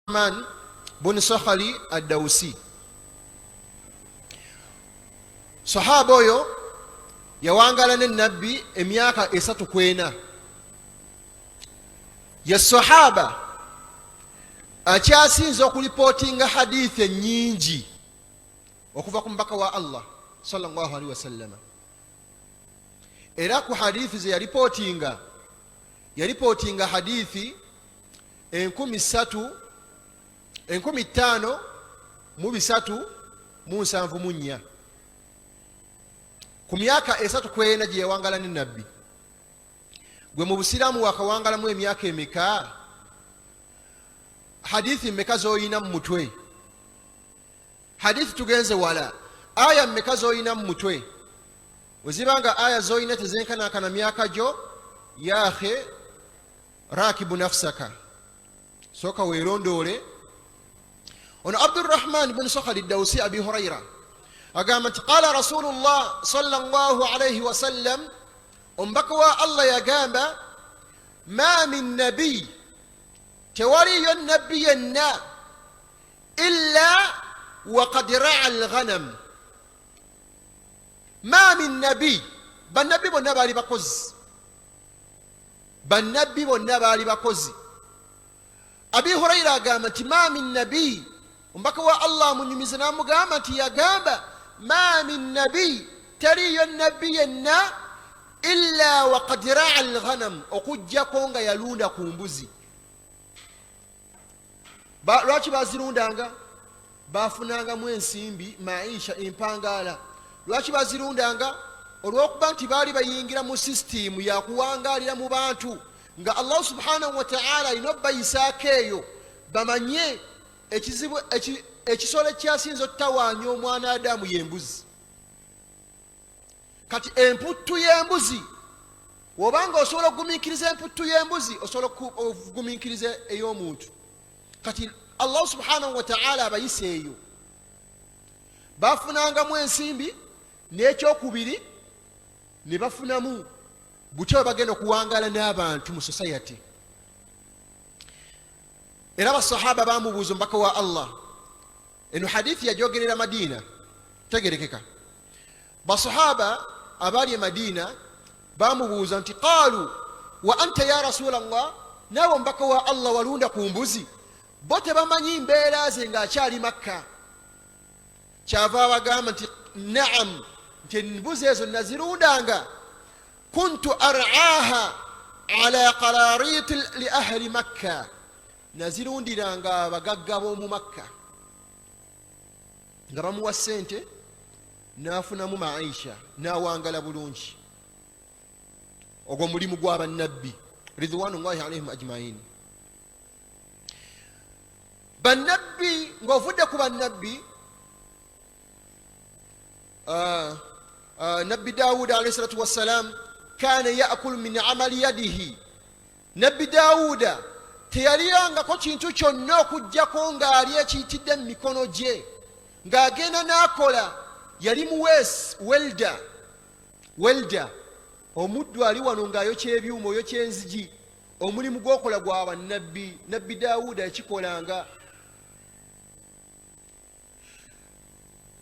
الرحمن بن صخلي الدوسي صحابة oyo yawangala n'ennabbi emyaka esatu kwena. Ye sahaba akyasinza okulipootinga hadithi ennyingi okuva ku mubaka wa Allah sallallahu alaihi wasallam. Era ku hadithi ze yalipootinga hadithi 5374 ku myaka esatu kwena gye yawangala n'ennabbi. Gwe mu busiraamu wakawangalamu emyaka emeka? Hadithi mmeka z'olina mu mutwe? Hadithi tugenze wala, aya mmeka z'olina mu mutwe? Wezibanga aya z'olina tezenkanankana myaka gyo, yahe rakibu nafsaka, soka weerondoole. Ono Abdurrahman bin Sakhali Dawsi Abi Hurayra agamba nti qala Rasulullah sallallahu alayhi wa sallam, omubaka wa Allah yagamba ma min nabiy, tewaliyo nabbi yenna illa waqad ra'a al-ghanam. Ma min nabiy, bannabbi bonna baali bakozi, bannabbi bonna baali bakozi. Abi Hurayra agamba nti ma min nabiy, omubaka wa Allah munyumize n'amugamba nti yagamba ma min nabiy, taliyo nabbi yenna illa waqad ra'a al-ghanam, okujjako nga yalunda ku mbuzi. Lwaki bazirundanga? Bafunangamu ensimbi, maisha, empangala. Lwaki bazirundanga? Olw'okuba nti baali bayingira mu sisitimu yakuwangalira mu bantu nga Allah subhanahu wa ta'ala alina obbayisaako eyo, bamanye ekizibu ekisolo ekyasinza ottawaanya omwana Adamu y'embuzi. Kati emputtu y'embuzi, wobanga osobola okugumiikiriza emputtu y'embuzi, osobola okugumiikiriza ey'omuntu. Kati Allah subhanahu wa ta'ala abayise eyo, bafunangamu ensimbi, n'ekyokubiri ne bafunamu butyo bagenda okuwangala n'abantu mu society. Era basahaba bamubuuza omubaka wa Allah, eno hadithi yajogerera Madina, tegerekeka. Basahaba abali e Madina bamubuuza nti qaalu wa anta ya Rasulallah, naawe omubaka wa Allah walunda ku mbuzi? Bo tebamanyi mbeera ze ng'akyali Makka. Kyava abagamba nti naam, nti embuzi ezo nazirundanga. Kuntu ar'aaha ala qararit li ahli Makka, nazirundiranga abagagga b'omu Makka nga bamuwa ssente n'afunamu maisha, n'awangala bulungi. Ogwo mulimu gw'abannabbi ridwanullahi alaihim ajmain. Bannabbi, ng'ovudde ku bannabbi, nabbi Daawuda alayhi salatu wassalam kaana yaakulu min amali yadihi. Nabbi Daawuda teyalirangako kintu kyonna okuggyako ng'ali ekiyitidde mu mikono gye, ng'agenda n'akola. Yali muweesi, welda, omuddu ali wano ng'ayokya ebyuma, oyokya enzigi. Omulimu gw'okola gwa bannabbi. Nabbi Daawuda yakikolanga.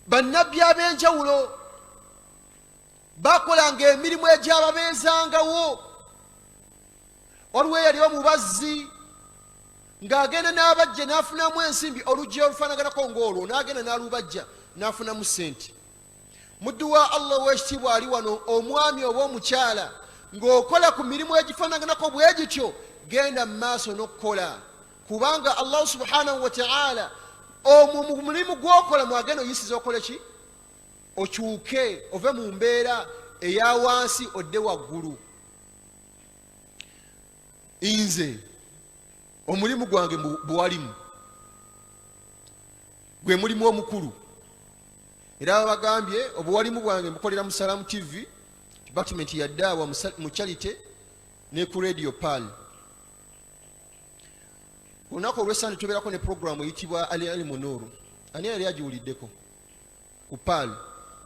Bannabbi ab'enjawulo bakolanga emirimu egyababeezangawo. Waliwo eyali omubazzi ng'agenda n'abajja n'afunamu ensimbi, oluggi olufaanaganako ng'olwo, n'agenda n'alubajja n'afunamu ssente. Muddu wa Allah w'ekitiibwa ali wano, omwami oba omukyala, ng'okola ku mirimu egifaanaganako bwe gityo, genda mu maaso n'okkola, kubanga Allah subhanahu wa ta'ala mu mulimu gw'okola mwagenda oyisiza okole ki? Okyuke ove mu mbeera eya wansi odde waggulu. Nze omulimu gwange bwalimu gwe mulimu omukulu, era bagambye obuwalimu bwange mbukolera mu Salamu TV department ya ddaawa mu Charity ne ku Radio Pal. Olunaku olw'Esande tubeerako ne programu eyitibwa Al-Ilmu Nuuru. Ani yali agiwuliddeko ku Pal?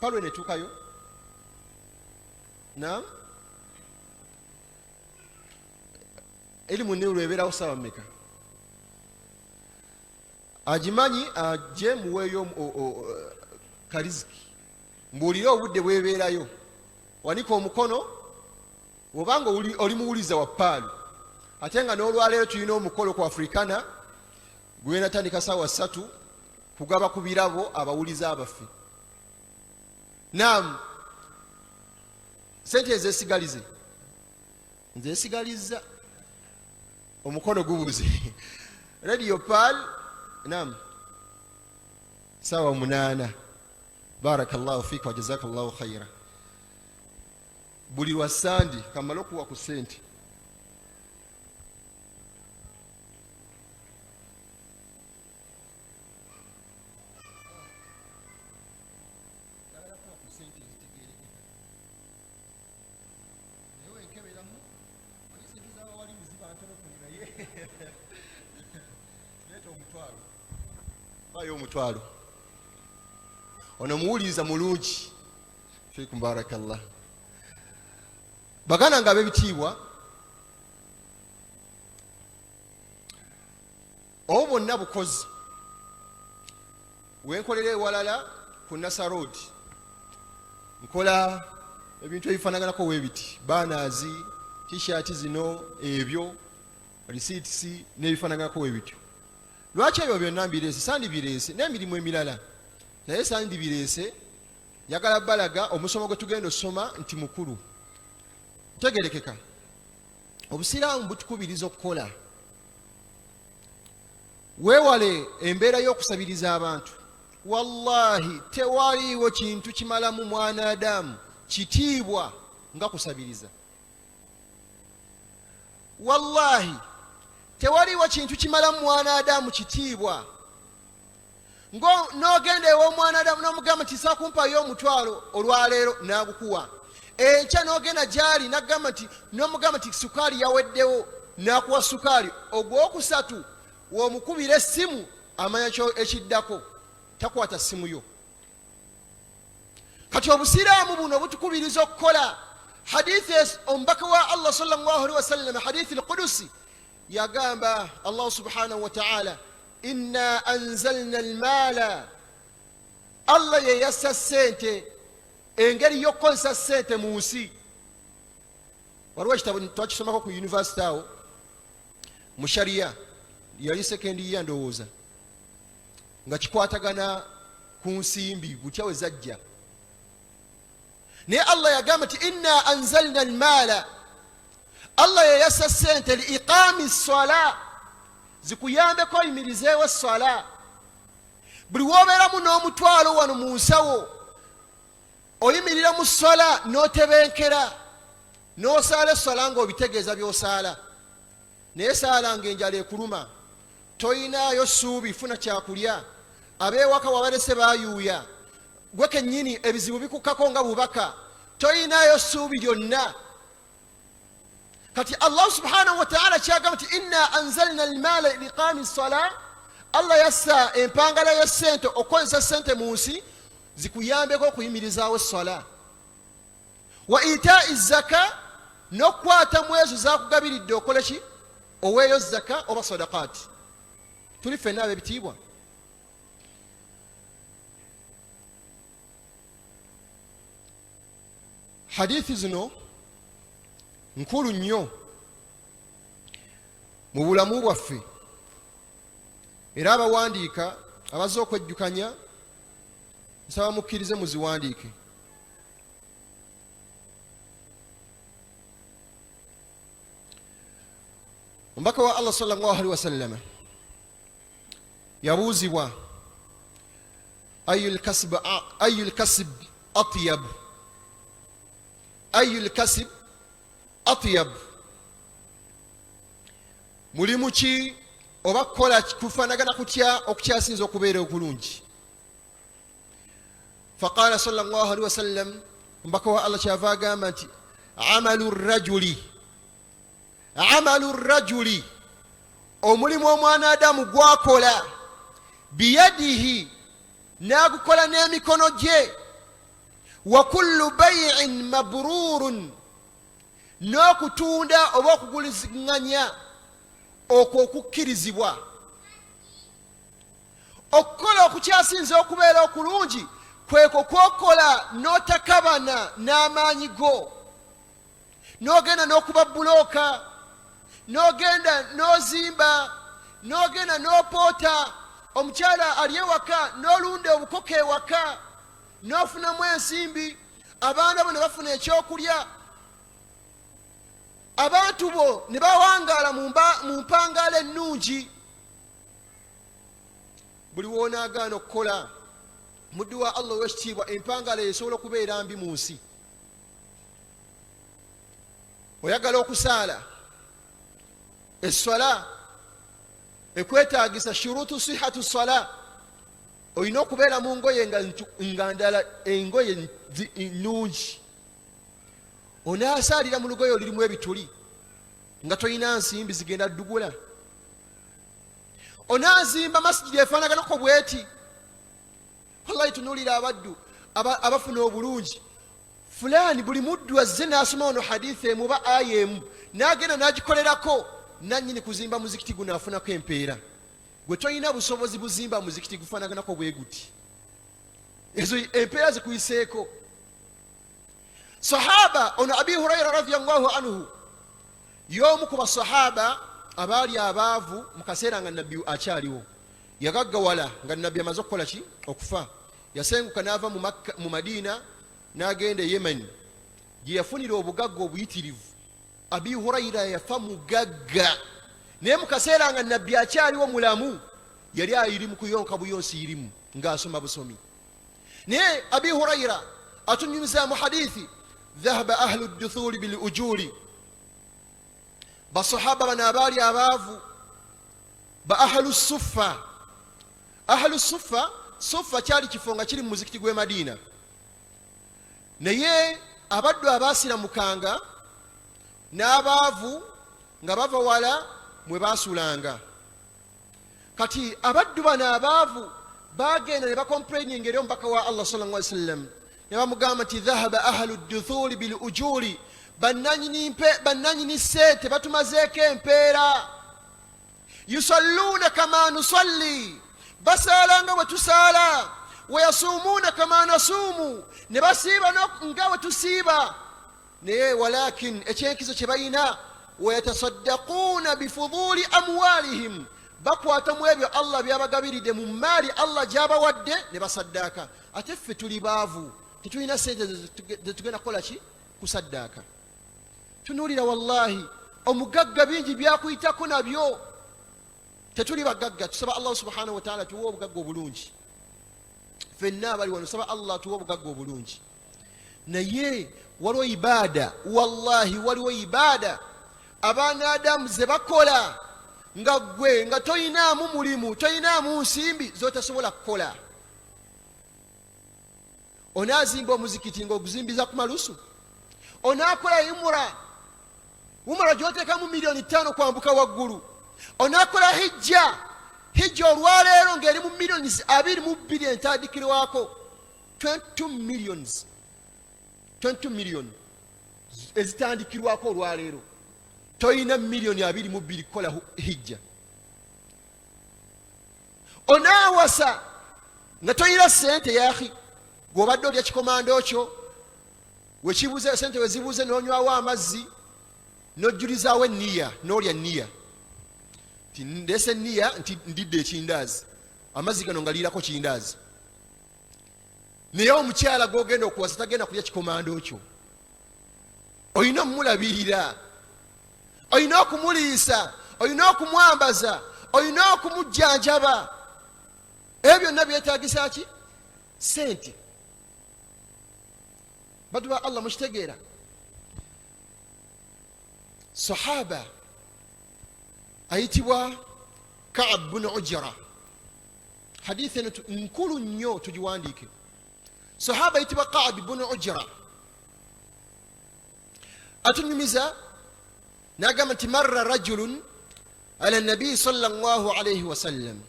Pal we netuukayo? Naam, Ilmu Nuuru ebeerawo ssaawa mmeka? agimanyi ajje muweeyo kariziki, mbuulire obudde bwebeerayo, wanika omukono obanga oli muwuliza wa paalu. Ate nga n'olwaleero tulina omukolo ku Africana gwena tandika ssaawa 3 kugaba ku birabo abawuliza abaffe. Naam, sente ezeesigalize nzeesigalizza, omukono gubuze. Radio Pal, naam, ssaawa 8. Barakallahu fika wa jazakallahu khaira. Buli lwa Sandi kamala okuwa ku sente. Bayo omutwalo ono muwuliza mulungi. Fikum barakallah. Bagana nga bebitiibwa, obo bonna bukozi wenkolera ewalala ku Nasa Road, nkola ebintu ebifaanaganako weebiti, banners, t-shirt zino, ebyo receipts n'ebifaanaganako weebityo. Lwaki ebyo byonna mbireese? Sandibireese n'emirimu emirala, naye sandibireese yagala balaga omusomo gwe tugenda osoma nti mukulu. Tegerekeka, obusiraamu butukubiriza okukola. Weewale embeera y'okusabiriza abantu. Wallahi tewaliiwo kintu kimalamu mwanadamu kitiibwa nga kusabiriza. Wallahi tewaliiwo kintu kimalamu mwanadamu kitiibwa n'ogenda ew'omwanadamu n'omugamba nti saakumpayo omutwalo olwaleero n'agukuwa. Enkya n'ogenda gy'ali n'omugamba nti sukaali yaweddewo n'akuwa sukaali. Ogwokusatu w'omukubira essimu amanya kyo ekiddako, takwata ssimu yo. Kati obusiraamu buno butukubiriza okukola. Hadithi omubaka wa Allah sallallahu alaihi wasallam, hadithi al-Qudusi, yagamba Allah subhanahu wa ta'ala, inna anzalna al-mala, Allah ye yassa ssente, engeri y'okkozesa ssente mu nsi. Waliwo ekitabo twakisomako ku university awo mu sharia, yali second year ndowooza, nga kikwatagana ku nsimbi butya we zajja. Naye Allah yagamba nti inna anzalna al-mala, Allah ye yassa ssente li iqami s-sala, zikuyambeko oyimirizeewo s-sala. Buli w'obeeramu n'omutwalo wano mu nsawo, oyimirira mu s-sala n'otebenkera n'osaala s-sala ng'obitegeeza by'osaala. Naye saala ng'enjala ekuluma, toyinaayo ssuubi, funa kyakulya, abeewaka wabalese baayuuya, gwe kennyini ebizibu bikukkako nga bubaka, toyinaayo ssuubi lyonna. Kati Allah subhanahu wa ta'ala kyagamba nti inna anzalna al-mala liqami s-sala, Allah yassa empangala y'essente, okozesa ssente mu nsi zikuyambeko okuyimirizaawo s-sala. Wa itaa'i zaka, n'okukwata mu ezo zakugabiridde okole ki? Oweeyo zaka oba sadaqaati. Tuli ffenna ab'ebitiibwa. Hadithi zino nkulu nnyo mu bulamu bwaffe, era abawandiika abazze okwejjukanya nsaba mukkirize muziwandiike. Omubaka wa Allah sallallahu alaihi wasallam yabuuzibwa ayul kasb atyab, ayul kasb atyab, mulimu ki oba kukola kufaanagana kutya okukyasinza okubeera okulungi? Faqala sallallahu alaihi wasallam, omubaka wa Allah kyava agamba nti amalu rajuli, omulimu omwanadamu gwakola, biyadihi, n'agukola n'emikono gye, wa kullu bay'in mabrurun, n'okutunda oba okuguliziganya okwo okukkirizibwa. okukola okukyasinza okubeera okulungi kweko kwokola n'otakabana n'amaanyi go, n'ogenda n'okuba bulooka, n'ogenda n'ozimba, n'ogenda n'opoota omukyala ali ewaka, n'olunda obukoko ewaka, n'ofunamu ensimbi, abaana bo ne bafuna ekyokulya, abantu bo ne bawangaala mu mpangaala ennungi. Buli woonaagaana okukola muddu wa Allah ow'ekitiibwa, empangaala esobola okubeera mbi mu nsi. Oyagala okusaala, esswala ekwetaagisa shuruutu sihatu swala, olina okubeera mu ngoye nga ndala engoye nnungi. Onaasaalira mu lugoye olirimu ebituli nga tolina nsimbi zigenda ddugula? Onaazimba masijidi efaanaganako bweti? Wallahi tunuulira abaddu abafuna obulungi. Fulaani buli muddu azze n'asoma ono hadithi emu ba aya emu n'agenda n'agikolerako, nannyini kuzimba muzikiti guno afunako empeera. Gwe tolina busobozi buzimba muzikiti gufaanaganako bwe guti. Ezo empeera zikuyiseeko. Sahaba ono Abi Hurayra radhiyallahu anhu, y'omu ku basahaba abaali abaavu mu kaseera nga nabbi akyaliwo. Yagaggawala nga nabbi amaze okukola ki? Okufa. Yasenguka n'ava mu Madiina n'agenda e Yemen, gye yafunira obugagga obuyitirivu. Abi Hurayra yafa mugagga, naye mu kaseera nga nabbi akyaliwo mulamu yali ayiri mu kuyonka buyonsi irimu ng'asoma busomi. Naye Abi Hurayra atunyumiza mu hadithi, dhahaba ahlu duthuri bil ujuri, basahaba bano abaali abaavu ba ahlu suffa. Ahlu suffa, suffa kyali kifo nga kiri mu muzikiti gw'e Madiina, naye abaddu abaasiramukanga n'abaavu nga bava wala mwe baasulanga. Kati abaddu bano abaavu bagenda ne bakomplaining eri omubaka wa Allah sallallahu alaihi wasallam, ne bamugamba nti dhahaba ahlu duthuri bil ujuri, bannanyini sente batumazeeko empeera. Yusalluna kama nusalli, basaala nga bwe tusaala. Wayasumuuna kama nasuumu, ne basiiba nga bwe tusiiba. Naye walakin ekyenkizo kye balina, wayatasaddaquuna bifuduli amwalihim, bakwata mu ebyo Allah byabagabiridde mu maali Allah gy'abawadde ne basaddaaka. Ate ffe tuli baavu, tetulina sente zetugenda kukola ki? Kusaddaaka. Tunuulira wallahi omugagga bingi byakuyitako nabyo. Tetuli bagagga. Tusaba Allah subhanahu wa ta'ala tuwe obugagga obulungi. Ffenna abali wano tusaba Allah tuwe obugagga obulungi. Naye waliwo ibaada, wallahi waliwo ibaada abaana Adamu ze bakola nga gwe nga toyinaamu mulimu, toyinaamu nsimbi zotasobola kukola. Onaazimba omuzikiti ng'oguzimbiza ku malusu. Onaakola umura gy'oteekamu miliyoni 5 kwambuka waggulu. Onaakola hijja olwaleero ng'eri mu miliyoni 22 entandikirwako 22 million ezitandikirwako olwaleero. Toyina miliyoni 22 kukola hijja. Onaawasa nga toyina sente yahi, gw'obadde olya kikomando kyo, wekibuze sente wezibuze n'onywawo amazzi n'ojjulizaawo enniya n'olya nniya nti ndeese nniya nti ndidde ekindaazi, amazzi gano ngaliirako kindaazi. Naye omukyala gw'ogenda okuwasa tagenda kulya kikomando kyo. Olina omulabirira, olina okumuliisa, olina okumwambaza, olina okumujjanjaba. Ebyo byonna byetaagisa ki? Sente. Baddu ba Allah mukitegeera. Sahaba ayitibwa Ka'b bin Ujra. Hadithi eno nkulu nnyo, tugiwandiike. Sahaba ayitibwa Ka'b bin Ujra atunyumiza n'agamba nti marra rajulun ala nabi sallallahu alayhi wasallam,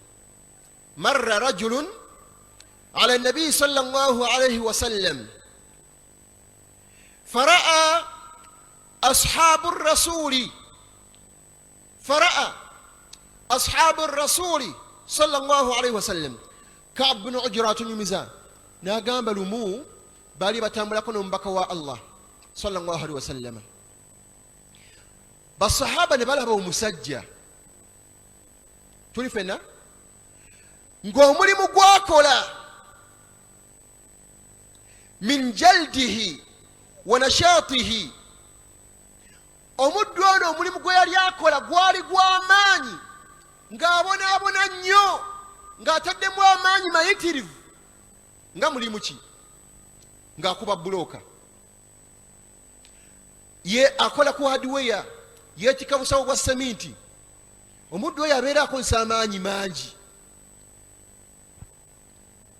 marra rajulun ala nabi sallallahu alayhi wasallam فرأى أصحاب الرسول صلى الله عليه وسلم Ka'b bin Ujra atunyumiza n'agamba lumu bali batambulako n'omubaka wa Allah sallallahu alaihi wasallam. Basahaba ne balaba omusajja tuli fena ng'omulimu gwakola min jaldihi wa nashatihi, omuddu ono omulimu gwe yali akola gwali gw'amaanyi, ng'abonaabona nnyo, ng'ataddemu amaanyi mayitirivu. Nga mulimu ki? Ng'akuba bulooka, ye akola ku hardware, yeetika busawo bwa seminti. Omuddu oyo abeera akozesa amaanyi mangi.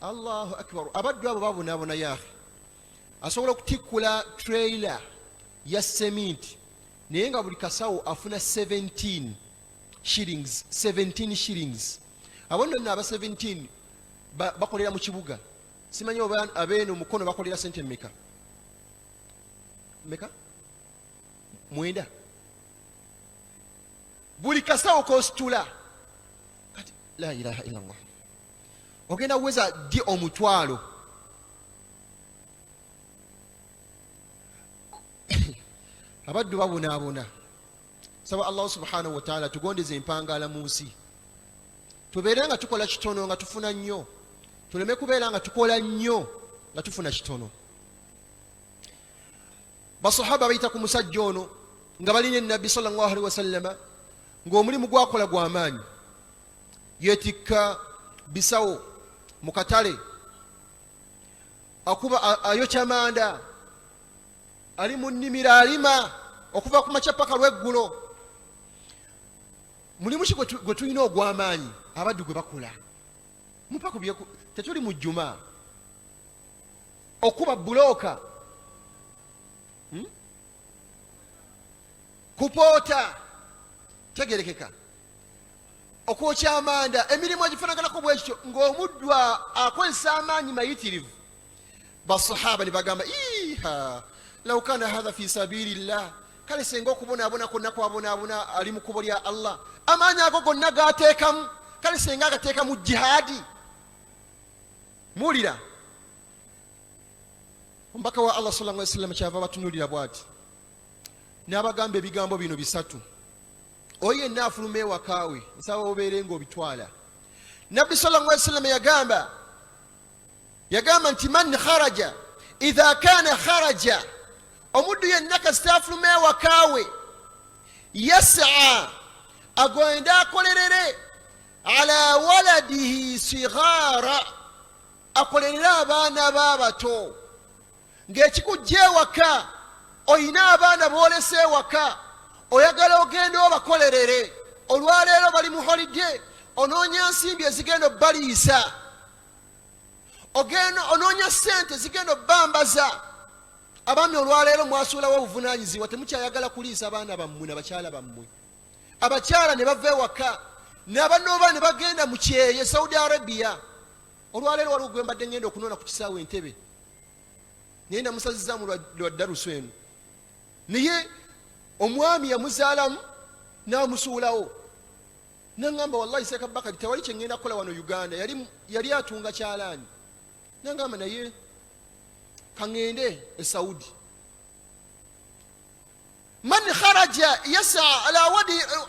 Allahu akbar. Abaddu abo babonaabona yaahe, asobola okutikkula trailer ya seminti naye nga buli kasawo afuna 17 shillings. 17 shillings. Abo nno aba 17 bakolera mu kibuga. Simanyi oba abeeno mukono bakolera sente mmeka? Mmeka? 9. Buli kasawo kositula kati la ilaha illallah ogenda kuweza ddi omutwalo. Abaddu babonaabona. Saba Allah subhanahu wa ta'ala tugondeze empangala mu nsi, tubeere nga tukola kitono nga tufuna nnyo, tuleme kubeera nga tukola nnyo nga tufuna kitono. Basahaba bayita ku musajja ono nga balina ennabbi sallallahu alaihi wasallama, ng'omulimu gwakola gw'amaanyi, yeetikka bisawo mu katale, akuba ayokya manda, ali mu nnimiro alima okuva ku makya paka lw'eggulo. Mulimu ki gwe tulina ogw'amaanyi abaddu gwe bakola? Mupakubyeku, tetuli mu jjuma. Okuba bulooka, kupoota, tegerekeka, okwokya amanda, emirimu egifanaganako bwe kityo, ng'omuddu akozesa amaanyi mayitirivu. Basahaba ne bagamba, iha law kana hadha fi sabilillah, kale senga okubonaabona kwonna kwabonaabona ali mu kkubo lya Allah, amaanyi ago gonna gaateekamu, kale senga agateeka mu jihaadi. Muwulira omubaka wa Allah sallallahu alaihi wasallam kyava batunuulira bw'ati, n'abagamba ebigambo bino bisatu. Oyo yenna afuluma ewakaawe, nsaba obeere ng'obitwala. Nabbi sallallahu alaihi wasallam yagamba nti man kharaja idha kana kharaja, omuddu yenna kasita afuluma ewakaawe, yas'a, agenda akolerere, ala waladihi sighara, akolerere abaana b'abato. Ng'ekikujja ewaka, oyina abaana boolesa ewaka, oyagala ogenda obakolerere, olwaleero bali mu holiday, onoonya nsimbi ezigenda obbaliisa, onoonya ssente zigenda obbambaza. Abaami olwaleero mwasuulawo obuvunaanyizibwa, temukyayagala kuliisa abaana bammwe n'abakyala bammwe. Abakyala ne bava ewaka, n'abanooba ne bagenda mu kyeye Saudi Arabia. Olwaleero waliwo gwe mbadde ngenda okunoona ku kisaawe Entebbe, naye namusazizaamu lwa darusu eno, naye omwami yamuzaalamu n'amusuulawo. Nangamba wallahi Seeka Bakari, tewali kye ngenda kukola wano Uganda, yali atunga kyalaani. Nangamba naye kaŋŋende e Saudi. Man kharaja yasa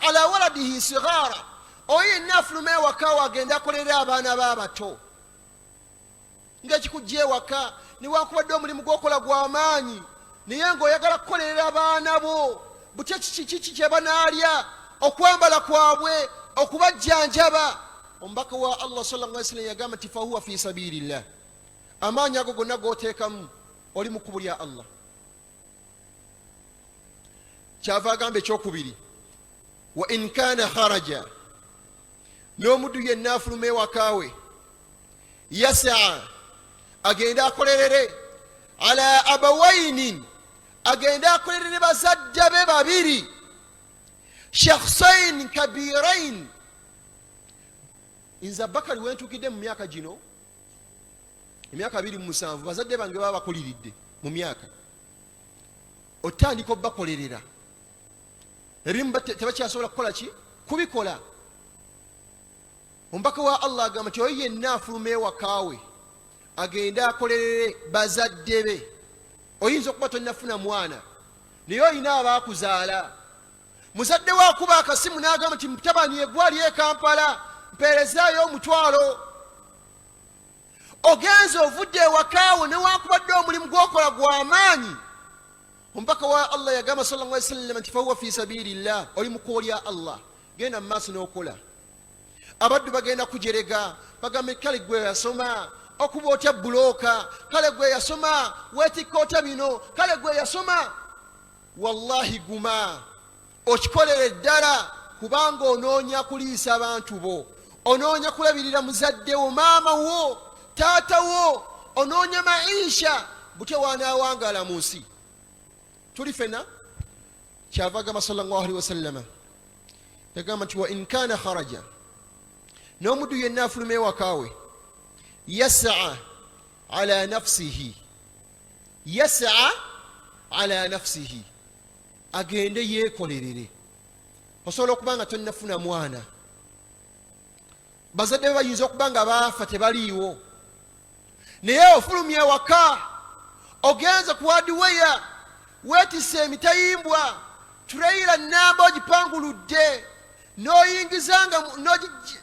ala waladihi sighara, oyo yenna afuluma ewaka agenda akolera abaana b'abato. Ng'ekikujja ewaka, newankubadde omulimu gw'okola gw'amaanyi, naye ng'oyagala kukolerera abaana bo, butya kiki kye banaalya, okwambala kwabwe, okubajjanjaba. Omubaka wa Allah sallallahu alaihi wasallam yagamba nti fahuwa fi sabilillah, amaanyi ago gonna g'oteekamu oli mu kkubo lya Allah. Kyava agamba ekyokubiri, wa in kana kharaja, n'omuddu yenna afuluma ewakaawe, yasa, agenda akolerere, ala abawaini, agenda akolerere bazadde be babiri, shakhsain kabirain. Nze Bakari wentukidde mu myaka gino, emyaka 27, bazadde bange baba bakuliridde mu myaka, otandika obbakolerera, ebimu tebakyasobola kukola ki? Kubikola. ombaka wa Allah agamba nti oyo yenna afuluma ewakaawe agenda akolerere bazadde be. Oyinza okuba tonnafuna mwana naye olina abaakuzaala. Muzadde we akuba akasimu n'agamba nti mutabani egwali e Kampala mpeerezaayo omutwalo. Ogenze ovudde ewakaawo newankubadde omulimu gwokola gw'amaanyi. Omubaka wa Allah yagamba sallallahu alaihi wasallam nti fahuwa fi sabilillah, oli mu kkubo lya Allah, genda mu maaso n'okola. Abaddu bagenda kujerega bagambe kale gwe yasoma okuba otya bulooka, kale gwe yasoma weetikka otya bino, kale gwe yasoma. Wallahi guma okikolere ddala, kubanga onoonya kuliisa abantu bo, onoonya kulabirira muzadde wo, maama wo, taata wo, onoonya maisha butya waanaawangala mu nsi. Tuli fena kyava agamba sallallahu alaihi wasallama, yagamba nti wa in kaana kharaja, n'omuddu yenna afuluma ewakaawe, yas'a ala nafsihi, yas'a ala nafsihi, agende yeekolerere. Osobola okuba nga tonnafuna mwana, bazadde be bayinza okuba nga baafa tebaliiwo, naye ofulumya ewaka, ogenze ku hardware, weetisse emitayimbwa, tureyira nnamba ogipanguludde, n'oyingizanga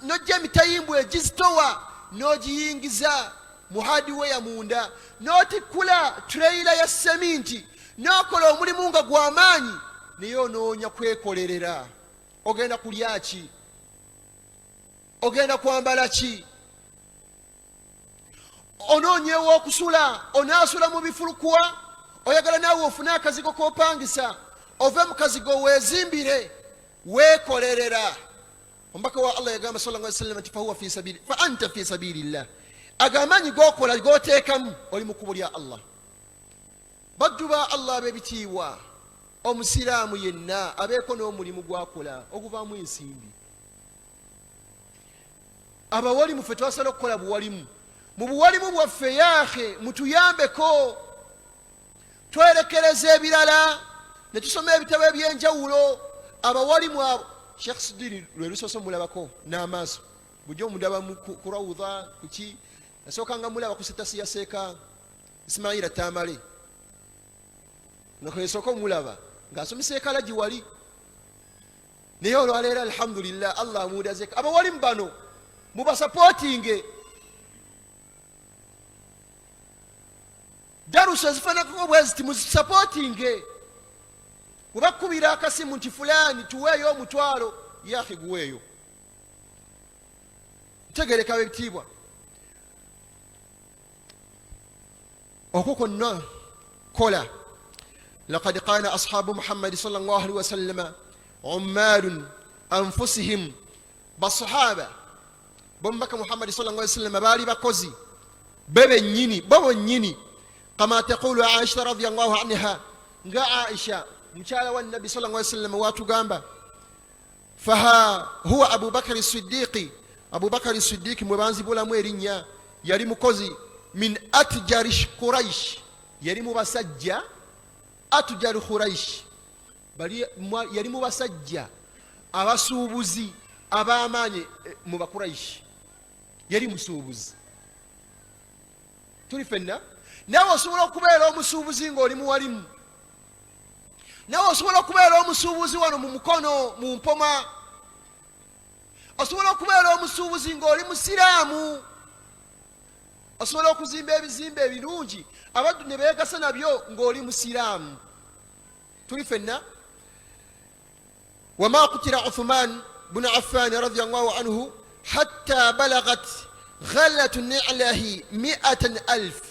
n'ojja emitayimbwa egizitowa n'ogiyingiza mu hardware munda, n'otikkula tureyira ya seminti, n'okola omulimu nga gw'amaanyi, naye onoonya kwekolerera. Ogenda kulya ki? Ogenda kwambala ki? Onoonyewo okusula, onaasula mu bifulukuwa, oyagala naawe ofune akazigo k'opangisa, ove mu kazigo weezimbire, weekolerera. Omubaka wa Allah yagamba sallallahu alaihi wasallam nti fahuwa fi sabili, fa anta fi sabilillah, agamanyi g'okola g'oteekamu oli mu kkubo lya Allah. Baddu ba Allah ab'ebitiibwa, omusiraamu yenna abeeko n'omulimu gwakola oguvaamu ensimbi. Abawalimu ffe twasobola okukola buwalimu. Mu buwalimu bwaffe yaahe mutuyambeko, twerekereza ebirala ne tusoma ebitabo eby'enjawulo. Abawalimu abo Sheikh Sidiri lwe lusoose mulabako n'amaaso, bujja omudaba ku rawudha kuki, nasookanga mulaba ku setasi ya Seeka Ismaila Tamale, nga kwesooka omulaba ng'asomesa ekalagi wali, naye olwaleero alhamdulillah Allah amuudazeko. Abawalimu bano mubasapootinge, darusa ezifaanako bweziti muzisapootinge. Webakubira akasimu nti fulani tuweeyo omutwalo, yahe guweeyo. Ntegereka ab'ebitiibwa, okwo kwonna kola. لقد قال أصحاب محمد صلى الله عليه وسلم عمال أنفسهم. بالصحابة بمك محمد صلى الله عليه وسلم بالي بكوزي ببنيني ببنيني كما تقول عائشة رضي الله عنها. عائشة مشالا والنبي صلى الله عليه وسلم واتو غامبا. فها هو أبو بكر الصديق. أبو بكر الصديق مبانزي بولا مويرينيا يلي مكوزي من أتجار قريش، يلي مباسجة أتجار قريش، yali mu basajja abasuubuzi ab'amaanyi mu Bakuraishi, yali musuubuzi. Tuli fenna nawe osobola okubeera omusuubuzi ng'oli muwalimu, nawe osobola okubeera omusuubuzi wano mu mukono mu mpoma, osobola okubeera omusuubuzi ng'oli musiraamu, osobola okuzimba ebizimbe ebirungi abaddu ne beegasa nabyo ng'oli musiraamu. Tuli fenna. وما قتل عثمان بن عفان رضي الله عنه حتى بلغت غلة نعله 100,000.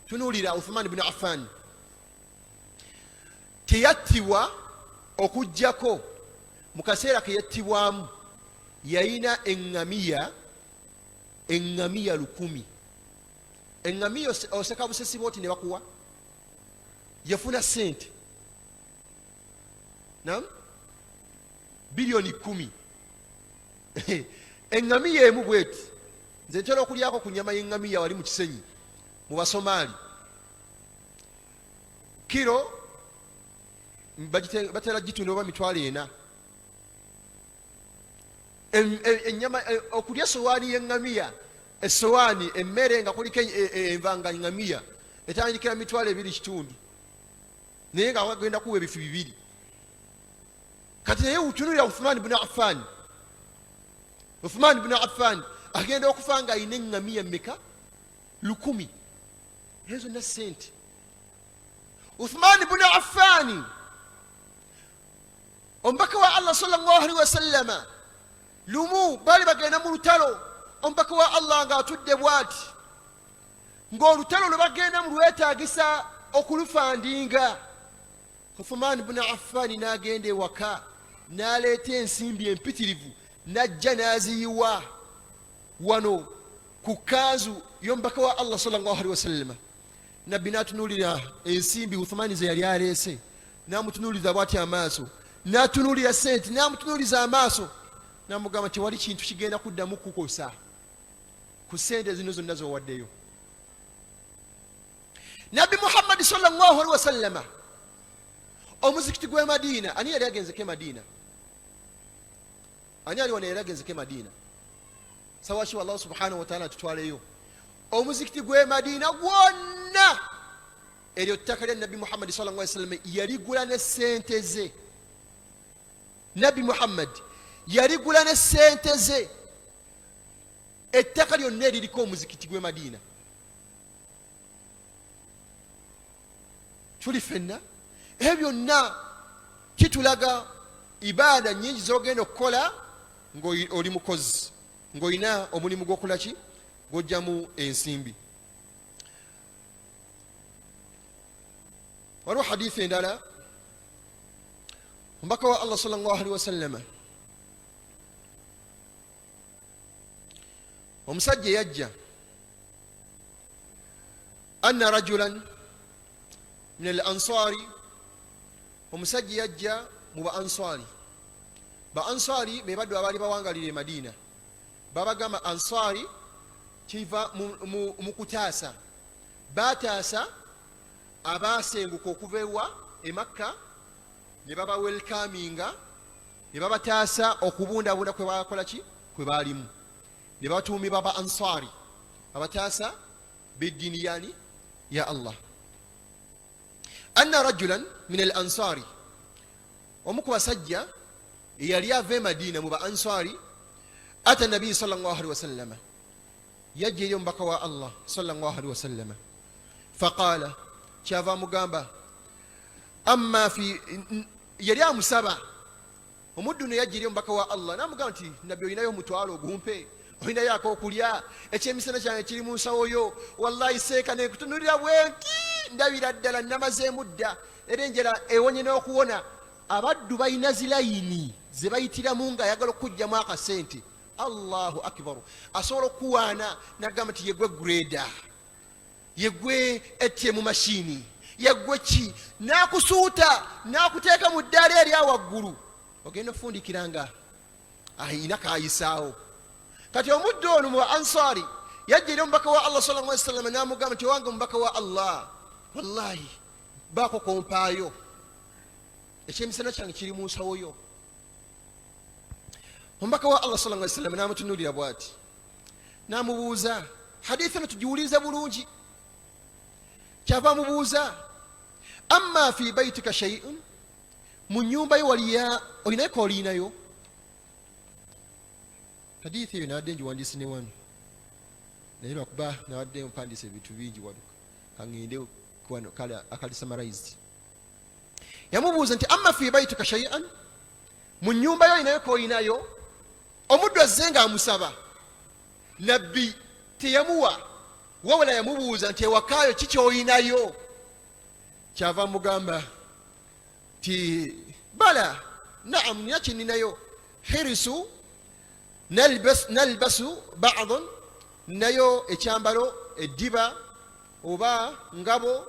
تنولي عثمان بن عفان تيتوا okujjako mu kaseera ke yattibwamu yayina eŋŋamiya 100. Eŋŋamiya oseka busesi bwoti ne bakuwa, yafuna sente nam bilioni 10. Eŋŋamiya emu bweti, nze ntera okulyako ku nnyama y'eŋŋamiya wali mu Kisenyi mu Basomaali, kiro batera gitunda oba 40. ennyama okulya sowaani y'eŋŋamiya, essowaani emmere nga kuliko enva nga ŋŋamiya etandikira 2.5 naye nga wagenda kuwa ebifi 2. kati naye utunulira Uthman ibn Affan agenda okufa nga ayina eŋŋamiya mmeka 1,000. ezo na sente. Uthman ibn Affan omubaka wa Allah sallallahu alaihi wasallama lumu bali bagenda mu lutalo, omubaka wa Allah nga atudde bwati, ng'olutalo lwe bagenda mu lwetaagisa okulufandinga. Uthman ibn Affan n'agenda ewaka n'aleeta ensimbi empitirivu n'ajja n'aziyiwa wano ku kanzu y'omubaka wa Allah sallallahu alaihi wasallama. Nabbi n'atunuulira ensimbi Uthman ze yali aleese, n'amutunuuliza bw'ati amaaso, n'atunuulira sente n'amutunuuliza amaaso, n'amugamba tewali kintu kigenda kuddamu kukosa ku sente zino zonna z'owaddeyo. Nabbi Muhammad sallallahu alaihi wasallama omuzikiti gw'e Madiina, ani yali agenzeko e Madiina? Ani ali wano yali agenzeko e Madiina? Sawashi Allah subhanahu wa ta'ala tutwaleyo omuzikiti gw'e Madiina gwonna eryo ttaka lya Nabbi Muhammad sallallahu alaihi wasallam yaligula ne sente ze. Nabbi Muhammad yaligula ne sente ze ettaka lyonna eririko omuzikiti gw'e Madiina. Tuli fenna ebyo byonna kitulaga ibaada nnyingi z'ogenda okukola ng'oli mukozi, ng'olina omulimu gw'okola ki, gw'ojjamu ensimbi. waliwo hadithi endala omubaka wa Allah sallallahu alaihi wasallama omusajja yajja anna rajulan min al-ansari, omusajja yajja mu ba-ansari. Ba-ansari be baddu abaali bawangalira e Madiina, babagamba ansari kiva mu kutaasa. Bataasa abaasenguka okuva ewa e Makka ne baba welkaminga, ne babataasa okubundabunda kwe bakola ki, kwe baalimu, ne batuumibwa ba ansari, abataasa b'eddiini yani ya Allah. Anna rajulan min al-ansari, omu ku basajja eyali ava e Madiina mu ba ansari, ata nabi sallallahu alaihi wasallama, yajja eri omubaka wa Allah sallallahu alaihi wasallama, faqala, kyava mugamba amma fi, yali amusaba, omuddu ne yajja eri omubaka wa Allah n'amugamba nti nabbi olinayo omutwalo ogumpe, olinayo ak'okulya, ekyemisana kyange kiri mu nsawo yo, wallahi seeka nekutunulira bwenti ndabira ddala namazeemu dda, era enjala ewonye n'okuwona. Abaddu balina zilayini ze bayitiramu ng'ayagala okugyamu akasente. Allahu akbar. Asobola okuwaana n'agamba nti yegwe greda, yegwe ATM mashini, yegwe ki, n'akusuuta n'akuteeka mu ddaala eri awaggulu, ogenda ofundikiranga ayina kaayisaawo. Kati omuddu ono mu ansari yajja eri omubaka wa Allah sallallahu alaihi wasallam n'amugamba nti wange omubaka wa Allah, wallahi baako kompaayo, ekyemisana kyange kiri mu nsawo yo. Omubaka wa Allah sallallahu alaihi wasallam n'amutunuulira bw'ati, n'amubuuza hadithi eno tugiwulize bulungi. Kyava amubuuza, amma fi baitika shay'un, mu nnyumba yo olinayo koolinayo? Hadithi eyo nawadde ngiwandiise ne wano, naye lwakuba nawadde mpandiise ebintu bingi waluka kaŋŋende kwano akali summarized. Yamubuuza nti amma fi baitika shay'an, mu nnyumba yo olinayo koolinayo? Omuddu azze ng'amusaba, nabbi teyamuwa, wabula yamubuuza nti ewakaayo ki ky'olinayo? Kyava mugamba nti bala naam, nina kininayo, hirisu nalbasu ba'dun, nayo ekyambalo eddiba oba ngabo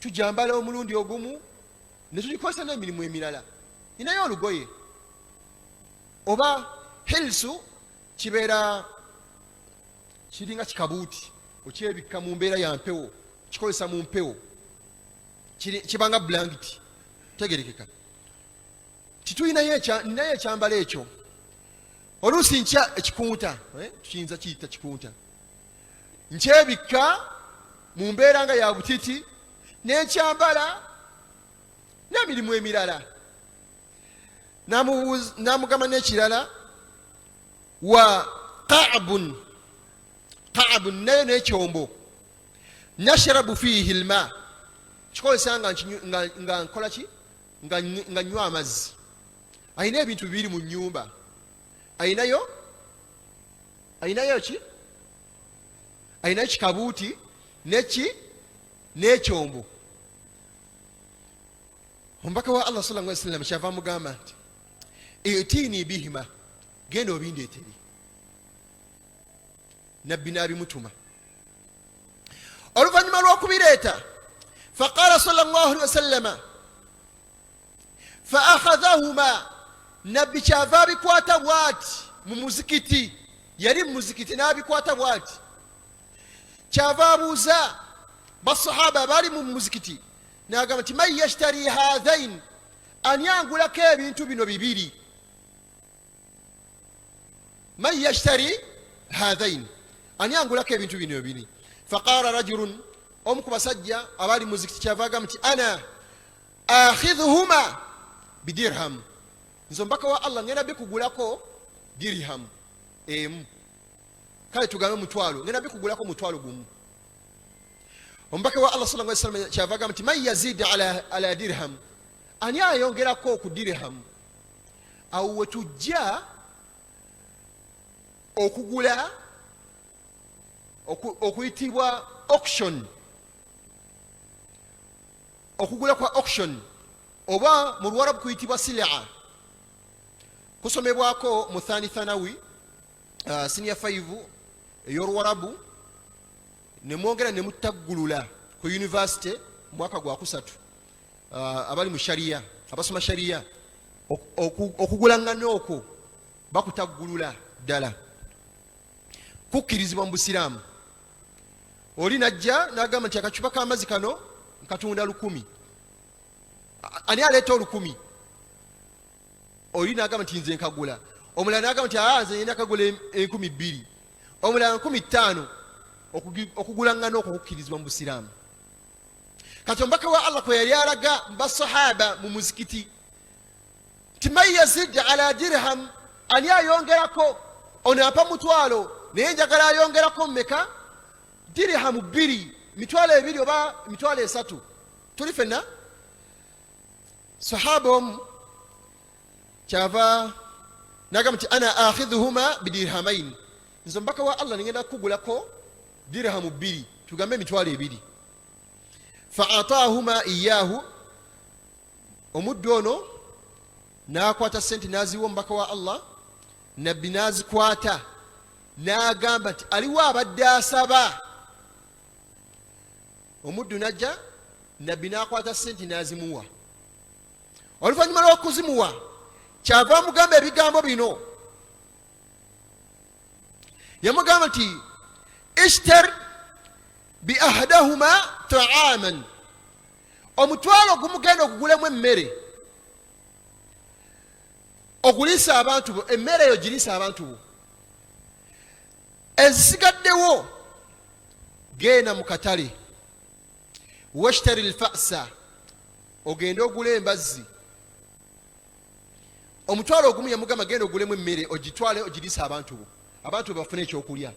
tujambala omulundi ogumu ne tugikozesa n'emirimu emirala. Ninayo olugoye, oba hilsu kibeera kiringa kikabuuti, okyebikka mu mbeera ya mpewo, kikozesa mu mpewo, kibanga blanketi, tegerekeka. Ninayo ekyambalo ekyo, oluusi nkya ekikunta tukiyinza kiyita kikunta nkyebikka mu mbeera nga ya butiti n'enkyambala n'emirimu emirala. N'amugamba n'ekirala wa Ka'bun naye n'ekyombo nashrabu fihi alma kikozesa nga nkola ki nga nywa amazzi. Ayina ebintu bibiri mu nnyumba, ayinayo ki, ayinayo kikabuuti n'ekyombo. Omubaka wa Allah sallallahu alaihi wasallam kyava amugamba nti itini bihima, genda obindeetere. Nabbi n'abimutuma. Oluvannyuma lw'okubireeta faqala sallallahu alaihi wasallam fa akhadhahuma, nabbi kyava abikwata bw'ati mu muzikiti, yali mu muzikiti n'abikwata bw'ati. Kyava abuuza basahaba bali mu muzikiti n'agamba nti man yashtari hadhain, ani angulako ebintu bino bibiri. Man yashtari hadhain, ani angulako ebintu bino bibiri. Faqala rajulun, omu ku basajja abali mu muzikiti kyava agamba nti ana akhidhuhuma bidirham, nze omubaka wa Allah ngenda bikugulako dirham emu, kale tugambe mutwalo, ngenda bikugulako mutwalo gumu. Omubaka wa Allah sallallahu alaihi wasallam kyava agamba nti man yazid ala dirham, ani ayongerako ku dirham. Awo wetujja okugula okuyitibwa auction, okugula kwa auction oba mu Luwarabu kuyitibwa silaa. Kusomebwako mu Thani Thanawi senior 5 ey'Oluwarabu, ne mwongera ne mutaggulula ku university mwaka gwa kusatu. Abali mu sharia, abasoma sharia, okugulangana okwo bakutaggulula ddala, kukkirizibwa mu Busiraamu. Oli najja n'agamba nti akacupa k'amazzi kano nkatunda 1,000. Ani aleeta 1,000? Oli n'agamba nti nze nkagula. Omulala n'agamba nti nze nyina kagula 2,000. Omulala 5,000. Okugulangana okwo kukkirizibwa mu Busiraamu. Kati omubaka wa Allah kwe yali alaga basahaba mu muzikiti nti man yazid ala dirham, ani ayongerako, ono apa mutwalo naye njagala ayongerako mmeka? Dirhamu 2, mitwalo 2 oba mitwalo 3. Tuli fenna? Sahaba omu kyava n'agamba nti ana akhidhuhuma bidirhamain, nze omubaka wa Allah ngenda kugulako dirhamu 2, tugambe mitwalo 2. Fa'atahuma iyahu, omuddu ono n'akwata sente n'aziwa omubaka wa Allah. Nabbi n'azikwata n'agamba nti aliwo abadde asaba. Omuddu najja, nabbi n'akwata sente n'azimuwa. Oluvannyuma lw'okuzimuwa kyava amugamba ebigambo bino. Yamugamba nti ishtar bi ahdahuma ta'aman, omutwalo gumugenda okugulemu emmere, okulisa abantu bo, emmere eyo girisa abantu bo. Ezisigaddewo genda mu katale, washtari alfa'sa, ogenda ogula embazzi. Omutwalo ogumu yamugamba genda ogulemu emmere, ogitwale ogirisa abantu bo, abantu bafune ekyokulya.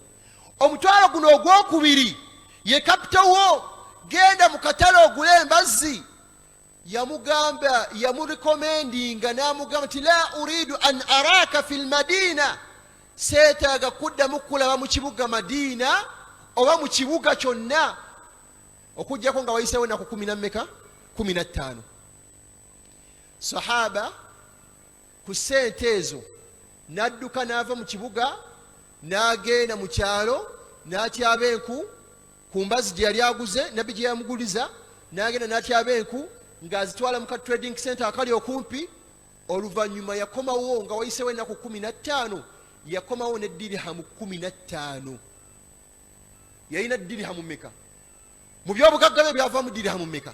Omutwalo guno ogwokubiri ye kapitawo, genda mu katale ogule embazzi. Yamugamba, yamurekomendinga n'amugamba nti la uridu an araka fil madina, seetaaga kuddamu kulaba mu kibuga Madiina oba mu kibuga kyonna okujjako nga wayiseewo ennaku 15. Sahaba ku ssente ezo n'adduka n'ava mu kibuga n'agenda mu kyalo n'atyaba enku ku mbazi gye yali aguze, nabbi gye yamuguliza, n'agenda n'atyaba enku ng'azitwala mu ka trading center akali okumpi. Oluvannyuma yakomawo nga wayiseewo ennaku 15, yakomawo ne dirhamu 15. Yalina dirhamu mmeka? Mu byobugagga bye byava mu dirhamu mmeka?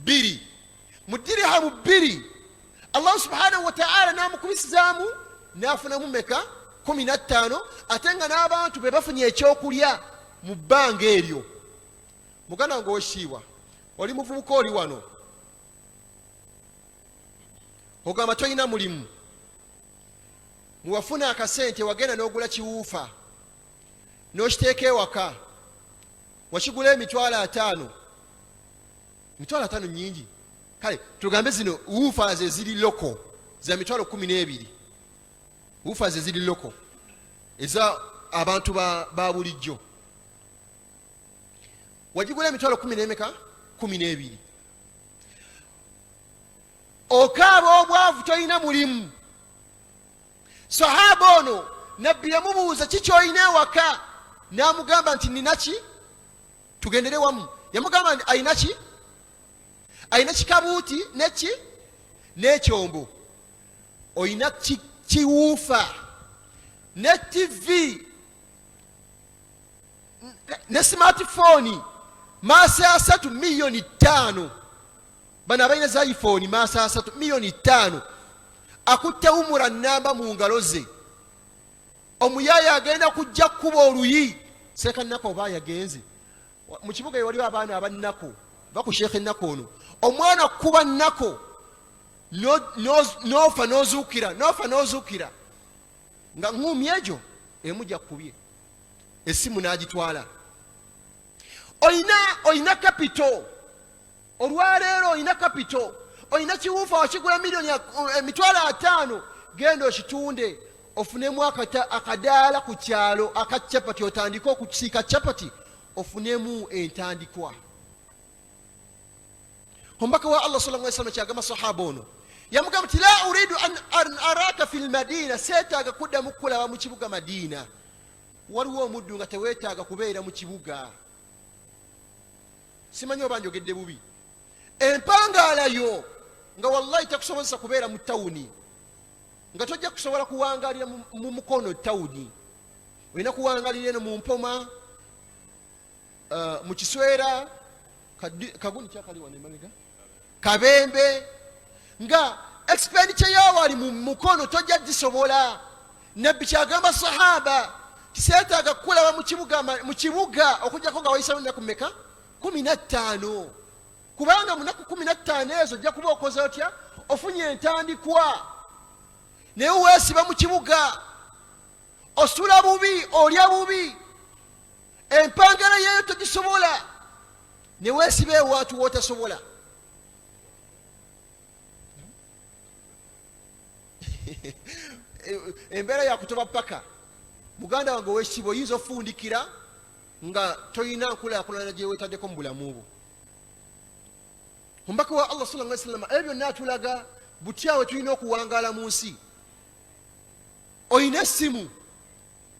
2. Mu dirhamu 2 Allah subhanahu wa ta'ala n'amukubisizaamu nafuna mumeka 15 ate nga n'abantu be bafunye ekyokulya mu bbanga eryo. Muganda ngo oshiiwa oli muvubuka oli wano ogamba toyina mulimu, muwafuna akasente wagenda n'ogula kiwuufa n'okiteeka ewaka wakigula $5,000. $5,000 nyingi. Kale tugambe zino wuufa ze ziri loko za $12,000, wuufa ze ziri loko eza abantu ba bulijjo. Wagigula $12,000. Okaaba obwavu toyina mulimu. Sahaba ono nabbi yamubuuza kikyoyina ewaka, n'amugamba nti ninaki, tugendere wamu. Yamugamba nti ayinaki, ayina kikabuuti neki n'ekyombo, oyina kiwuufa ne TV ne smartphone maaso 3 milioni 5. Bano abalina za iPhone maaso 3 milioni 5. Akutte umura namba mu ngalo ze. Omuyaya agenda kujja kuba oluyi seka nnako oba yagenze mu kibuga waliwo abaana abannako baku Sheikh nnako ono, omwana kuba nnako nofa nozuukira nga nkumi ejo emujja kubye esimu n'agitwala. Oyina capital olwaleero, oyina capital, oyina kiwuufa wakigula $5,000. Genda okitunde ofunemu akadaala ku kyalo aka chapati, otandika okusiika chapati ofunemu entandikwa. Omubaka wa Allah sallallahu alaihi wasallam kyagamba sahaba ono, yamugamba nti la uridu an araka fil madina, seetaaga kuddamu kukulaba mu kibuga Madina. Waliwo omuddu nga teweetaaga kubeera mu kibuga. Simanyi oba njogedde bubi. Empangaalayo nga wallahi takusobozesa kubeera mu tawuni, nga tojja kusobola kuwangalira mu mukono tawuni. Olina kuwangalira eno mu Mpoma, mu Kiswera, Kaguni kyakali wane mabega, Kabembe, nga expenditure yawo ali mu mukono tojja gisobola. Nabbi kyagamba sahaba tiseetaaga kukulaba mu kibuga okujjako nga wayisawo ennaku mmeka 15, kubanga mu nnaku 15 ezo ojja kuba okoze otya, ofunye entandikwa. Naye weesiba mu kibuga osula bubi, olya bubi, empangala yeeyo togisobola, ne weesiba ewaatu wootasobola. Embeera yakutoba paka. Muganda wange ow'ekitiibwa oyinza ofundikira nga toyina nkulaakulana gye weetaddeko mu bulamu bwo. Omubaka wa Allah sallallahu alaihi wasallam ebyo byonna atulaga butyawe tulina okuwangaala mu nsi. Oyina essimu,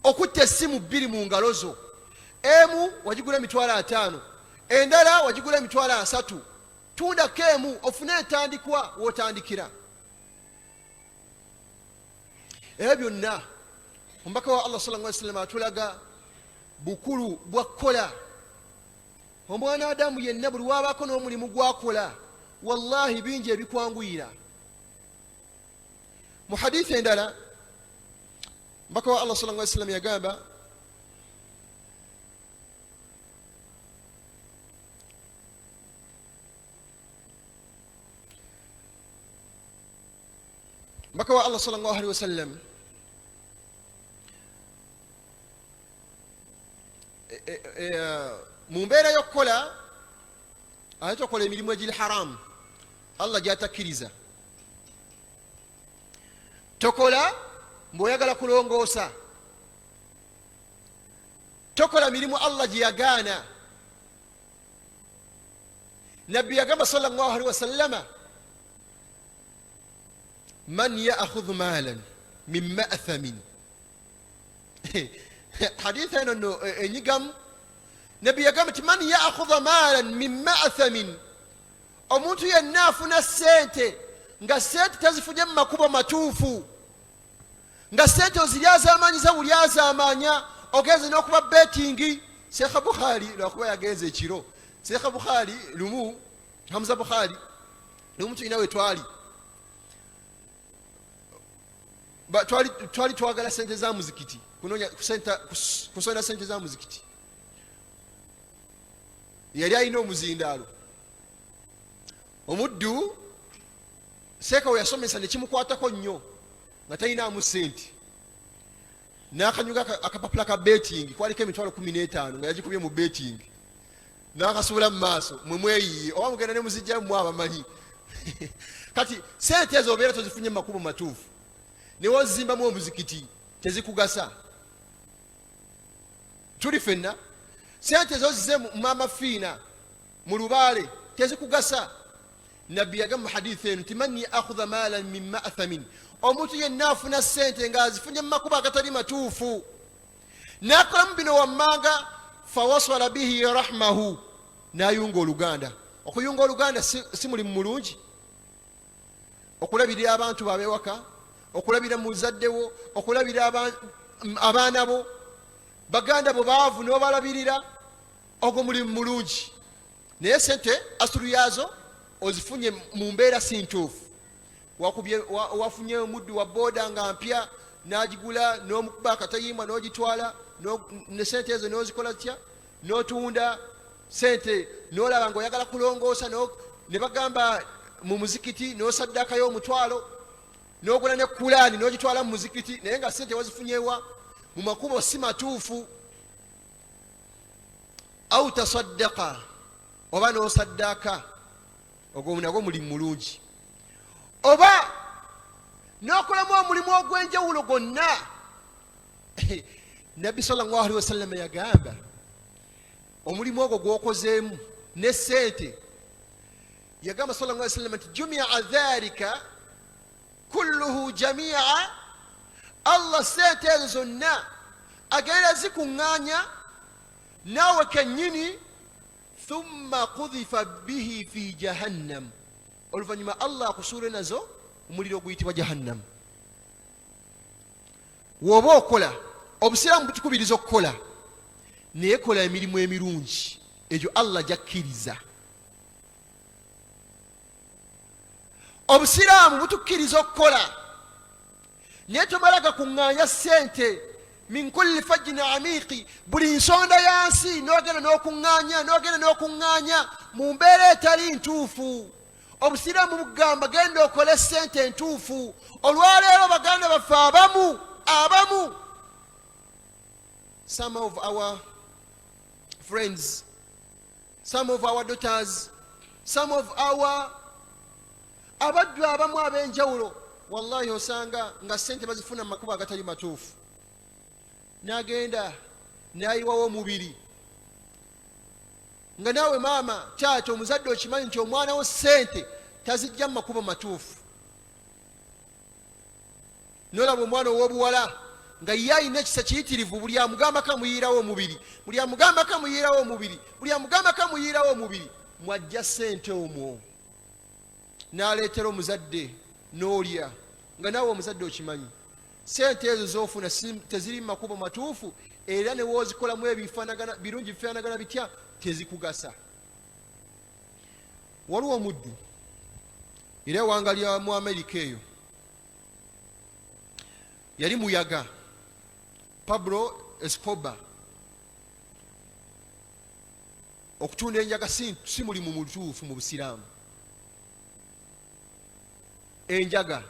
okutta essimu 2 mu ngalo zo, emu wagigula $5,000, endala wagigula $3,000. Tundako emu ofune entandikwa w'otandikira. Ebyo byonna omubaka wa Allah sallallahu alaihi wasallam atulaga bukulu bwa kola. Omwana Adamu yenna buli wabaako n'omulimu gwakola, wallahi bingi ebikwanguyira. Mu hadithi endala omubaka wa Allah sallallahu alaihi wasallam yagamba omubaka wa Allah sallallahu alaihi wasallam mu mbeera y'okukola ate okola emirimu egiri haramu Allah gyatakkiriza. Tokola mb'oyagala kulongoosa, tokola mirimu Allah gye yagaana. Nabbi yagamba sallallahu alaihi wasallama, man ya'khudhu maalan min ma'thamin. Hadith eno enyigamu. Nabbi yagamba nti man ya'khudha maalan min ma'thamin, omuntu yenna afuna ssente nga ssente tazifunye mu makubo matuufu, nga ssente oziryazaamaanyiza buli azaamaanya, ogenze n'okuba betting. Sheikh Bukhari lwakuba yagenze ekiro, Sheikh Bukhari lumu, Hamza Bukhari lumu tulina we twali, twali twagala sente za muzikiti kusonda sente za muzikiti. Yali alina omuzindaalo, omuddu seeka we yasomesa nekimukwatako nnyo nga talinaamu sente, n'akanyuga akapapula ka betting kwaliko emitwalo 15 nga yagikubye mu betting, n'akasuula mu maaso mwe mweyiye oba mugenda ne muzijjamu abamanyi. Kati sente ezo obeera tozifunye mu makubo matuufu, newe ozimbamu omuzikiti tezikugasa. Tuli fenna sente ezo zize mu mamafiina mu lubaale tezikugasa. Nabbi yagamba mu hadithi eno nti man ya'khudha maalan min ma'thamin, omuntu yenna afuna sente ng'azifunye mu makubo agatali matuufu, n'akolamu bino wammanga fawasala bihi rahmahu, n'ayunga oluganda. Okuyunga oluganda si mulimu mulungi? Okulabirira abantu babewaka, okulabira muzaddewo, okulabira abaana bo, baganda bo baavu n'obalabirira, ogwo mulimu mulungi. Naye sente asulu yazo ozifunye mu mbeera si ntuufu. Wafunye omuddu wa booda nga mpya n'agigula n'omukuba akatayimbwa n'ogitwala ne sente ezo n'ozikola tya, n'otunda sente n'olaba nga oyagala kulongoosa ne bagamba mu muzikiti n'osaddakayo omutwalo, n'ogula ne kulaani n'ogitwala mu muzikiti, naye nga sente wazifunyewa mu makubo si matuufu. Au tasaddaqa, oba n'osaddaka, ogwo nagwo mulimu mulungi. Oba n'okolamu omulimu ogw'enjawulo gwonna. Nabbi sallallahu alaihi wasallam yagamba omulimu ogwo gw'okozeemu ne sente, yagamba sallallahu alaihi wasallam nti jumia dhalika kulluhu jamia, Allah sente ezo zonna agenda zikuŋŋaanya naawe kennyini, thumma qudhifa bihi fi jahannam, oluvannyuma Allah akusuule nazo omuliro guyitibwa jahannam. W'oba okola, obusiraamu butukubiriza okukola, naye kola emirimu emirungi, egyo Allah jakkiriza. Obusiraamu butukkiriza okukola, naye tomalaga kuŋŋaanya sente min kulli fajjin amiqi, buli nsonda yansi n'ogenda n'okuŋŋaanya mu mbeera etali ntuufu. Obusiraamu bugamba genda okole sente ntuufu. Olwaleero baganda baffe abamu, some of our friends, some of our daughters, some of our abaddu abamu ab'enjawulo, wallahi osanga nga sente bazifuna mu makubo agatali matuufu, n'agenda n'ayiwawo omubiri. Nga naawe maama, taata, omuzadde okimanyi nti omwana wo sente tazijja mu makubo matuufu. N'olaba omwana ow'obuwala nga ye alina ekisa kiyitirivu, buli amugamba kamuyiirawo omubiri, buli amugamba kamuyiirawo omubiri, mwajja sente omwo n'aleetera omuzadde n'olya. Nga naawe omuzadde okimanyi sente ezo z'ofuna teziri mu makubo matuufu, era ne woozikolamu birungi bifaanagana bitya tezikugasa. Waliwo omuddu era ewanga lya mu Amerika eyo, yali muyaga, Pablo Escobar. Okutunda enjaga si mulimu mutuufu mu busiraamu. Enjaga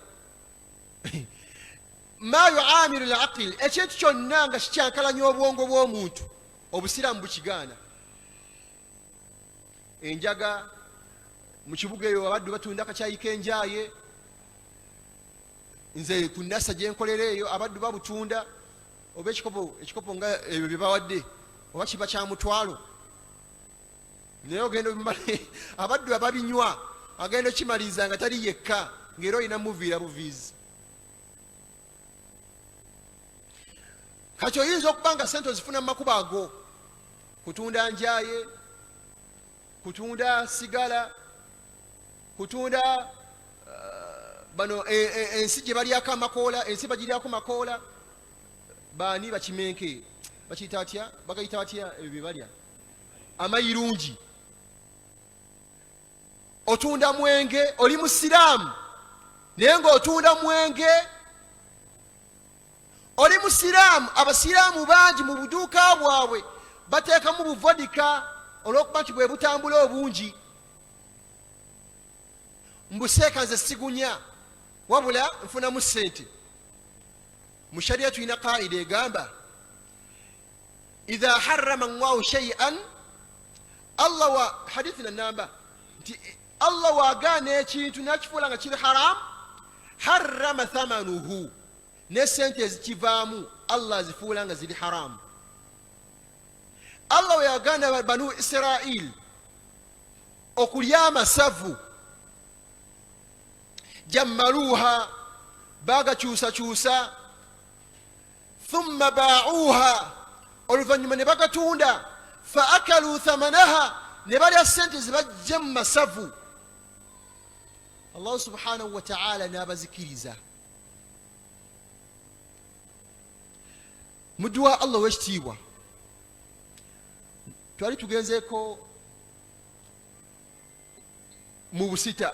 ma yuamiru al-aql, ekintu kyonna nga kikyankalanya obwongo bw'omuntu, obusiraamu bukigaana. Enjaga mu kibuga eyo abaddu batunda akacaayi k'enjaaye, nze ku nnasa gye nkolera eyo abaddu babutunda, oba ekikopo nga ebyo bye bawadde, oba kiba kya mutwalo, naye ogenda abaddu ababinywa agenda okimaliza nga tali yekka, ng'era olina muviira buviizi. Kati oyinza okuba nga sente ozifuna mu makubo ago, kutunda njaaye, kutunda sigala, kutunda bano ensi gye balyako amakoola, ensi bagiryako makoola, baani bakimenke bakiyita atya, bagayita batya ebyo bye balya, amayirungi. Otunda mwenge, oli musiraamu naye ng'otunda mwenge oli musiraamu abasiraamu bangi mu buduuka bwabwe bateekamu buvodika olw'okuba nti bwe butambula obungi mbuseeka nze sigunya wabula nfunamu ssente mu shariya tulina qaida egamba idha harrama allahu shay'an allah wa hadithi na namba nti allah wagaana ekintu nakifuula nga kiri haramu harrama thamanuhu ne sente ezikivaamu allah azifuula nga ziri haramu allah weyagaana banu israil okulya amasavu jammaluha bagakyusakyusa thumma baauha oluvanyuma ne bagatunda fa akalu thamanaha ne balya sente zibajja mu masavu allah subhanahu wa ta'ala n'abazikiriza mudduwa allah wekitiibwa twali tugenzeeko mu busita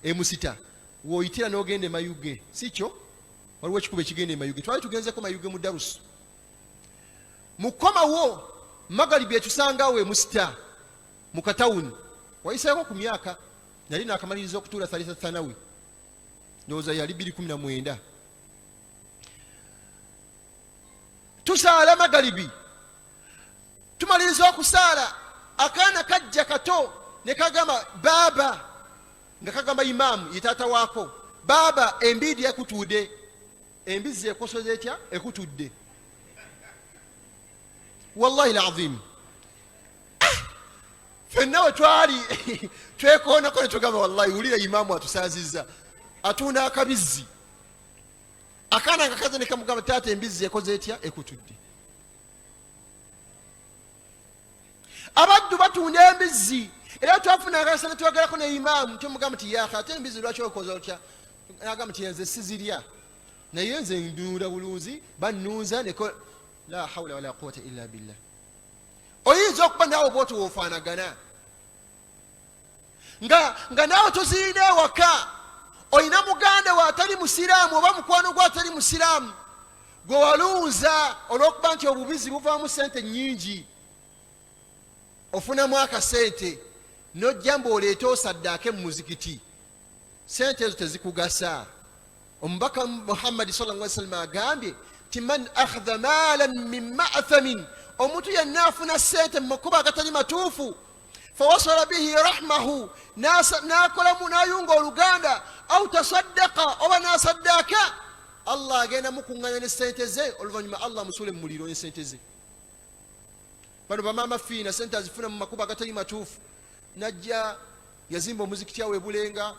emusita woyitira n'ogenda emayuge sikyo waliwo ekikuba ekigenda emayuge twali tugenzeeko mayuge mu darusu mukomawo magalibi etusangawo emusita mu katawuni wayiseeko ku myaka nali nakamaliriza okutuula thalitha thanawi ndowooza yali 219 tusaala magalibi tumaliriza okusaala akaana kajja kato ne kagamba baaba nga kagamba imaamu ye taata waako baaba embiidi ekutudde embizi ekosoze etya ekutudde wallahi alazim fenna we twali twekoonako ne tugamba wallahi wulira imaamu atusaazizza atunda akabizzi akaana nga kaze ne kamugamba taata embizi ekoze etya ekutudde abaddu batunda embizi era twafuna agasana twagalako ne imaamu tumugamba nti yaaka ate embizi lwaki okoza otya agamba nti nze sizirya naye nze nduula bulunzi bannuuza neko la hawla wala quwata illa billah oyinza okuba naawe bwoti wofaanagana nga naawe tozirina ewaka olina muganda we atali musiraamu oba mukwano gwe atali musiraamu gwe walunza olw'okuba nti obubizi buvaamu sente nnyingi ofunamu akasente nojja mbaoleeta osaddaake mu muzikiti sente ezo tezikugasa omubaka muhammadi sallallahu alaihi wasallam agambye ti man akhadha maalan min ma'thamin omuntu yenna afuna sente mu makuba agatali matuufu fawasala bihi rahmahu nakolamu nayunga oluganda au tasaddaqa oba nasaddaaka allah agenda mukuŋŋanya ne sente ze oluvannyuma allah musule mu muliro ne sente ze bano bamaama fiina sente azifuna mu makuba agatali matuufu najja yazimba omuzikiti awe bulenga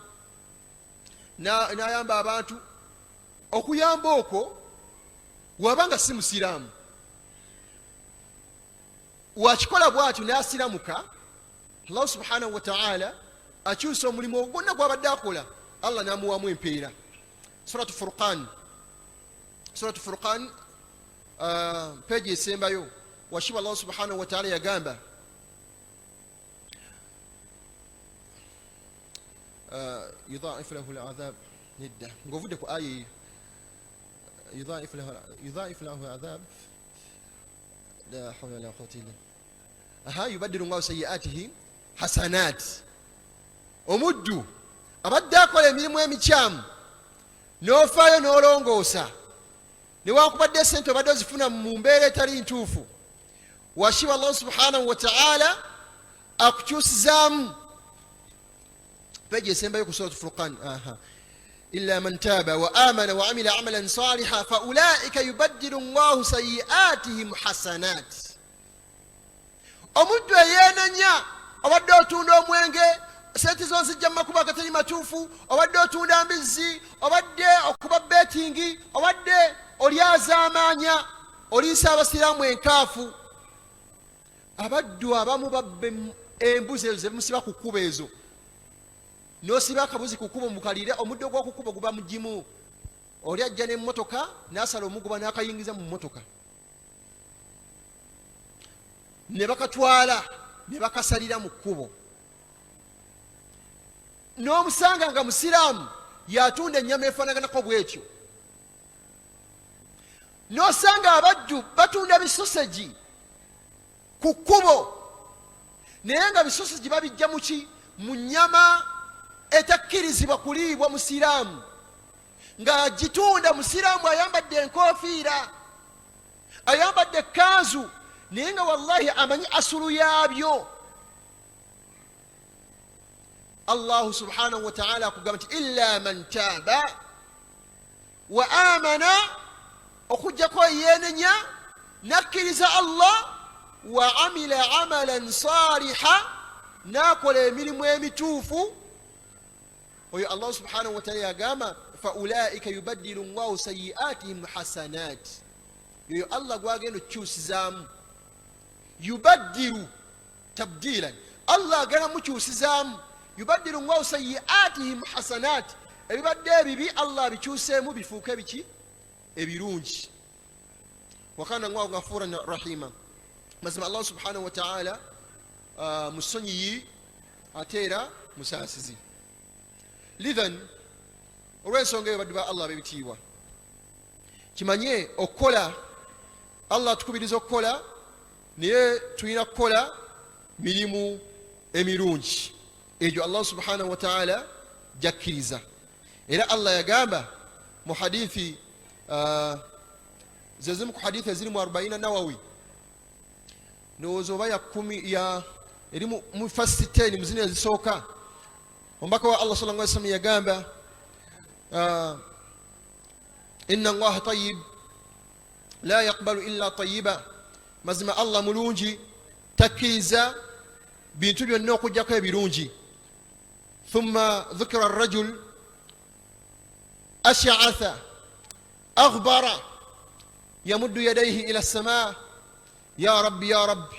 n'ayamba abantu okuyamba okwo wabanga si musiraamu wakikola bwatyo n'asiramuka allah subhanahu wa ta'ala akyusa omulimu gwonna gwabadde akola allah n'amuwamu empeera suratu furqan peegi esembayo washiba allah subhanahu wa ta'ala yagamba yudha'if lahu al'adhab nidda ngovudde ku aya yudha'if lahu al'adhab la hawla wala quwwata illa billah yubaddilu Allahu sayyi'atihi hasanat omuddu abadde akola emirimu emikyamu n'ofaayo n'olongoosa newankubadde sente obadde ozifuna mu mbeera etali ntuufu washiba allah subhanahu wa ta'ala akukyusizaamu peegi esembayo ku suratu furqan illa man taaba wa amana wa amila amalan saliha fa ulaika yubaddilu Allahu sayyi'atihim hasanat omuddu eyeenenya obadde otunda omwenge sente zo zijja mu makuba agatali matuufu obadde otunda mbizzi obadde okuba betingi obadde olyazaamaanya oliisa abasiraamu enkaafu abaddu abamu babbe embuzi ezo zemusiba ku kkuba ezo n'osiba akabuzi ku kkuba mukalire omuddo gw'okukuba guba mugimu oli ajja n'emmotoka n'asala omuguba n'akayingiza mu mmotoka ne bakatwala ne bakasalira mu kkubo n'omusanga nga musiraamu yatunda ennyama efaanaganako bw'etyo nosanga abaddu batunda bisoseji ku kkubo naye nga bisoseji babijja muki mu nnyama etakkirizibwa kuliibwa musiraamu nga agitunda musiraamu ayambadde enkoofiira ayambadde ekkanzu naye nga wallahi amanyi asulu yaabyo. Allahu subhanahu wa ta'ala akugamba nti illa man taaba wa amana, okujjako yenenya nakkiriza Allah, wa amila amalan saliha, nakola emirimu emituufu, oyo Allah subhanahu wa ta'ala yagamba fa ulaika yubaddilu Allahu sayyi'atihim hasanat. Yoyo Allah gwagenda okukyusizaamu, yubaddilu tabdilan, Allah agenda mukyusizaamu, yubaddilu Allahu sayyi'atihim hasanat, ebibadde ebibi Allah abikyuseemu bifuuke biki ebirungi. Wa kana Allahu ghafuran rahima, mazima Allah subhanahu wa ta'ala musonyiyi ate era musaasizi. Lidhan olw'ensonga eyo baddu ba Allah bebitiibwa, kimanye okukola, Allah atukubiriza okukola, naye tulina kukola mirimu emirungi, egyo Allah subhanahu wa ta'ala jakkiriza. Era Allah yagamba mu hadithi zezimu ku hadithi eziri mu 40 Nawawi, ndowooza oba ya 10 ya eri mu first 10 mu zino ezisooka, omubaka wa Allah sallallahu alaihi wasallam yagamba inna Allaha tayyib la yaqbalu illa tayyiba, mazima Allah mulungi takkiriza bintu byonna okujjako ebirungi. Thumma dhukira ar-rajul ash'atha aghbara yamuddu yadayhi ila as-samaa ya rabbi ya rabbi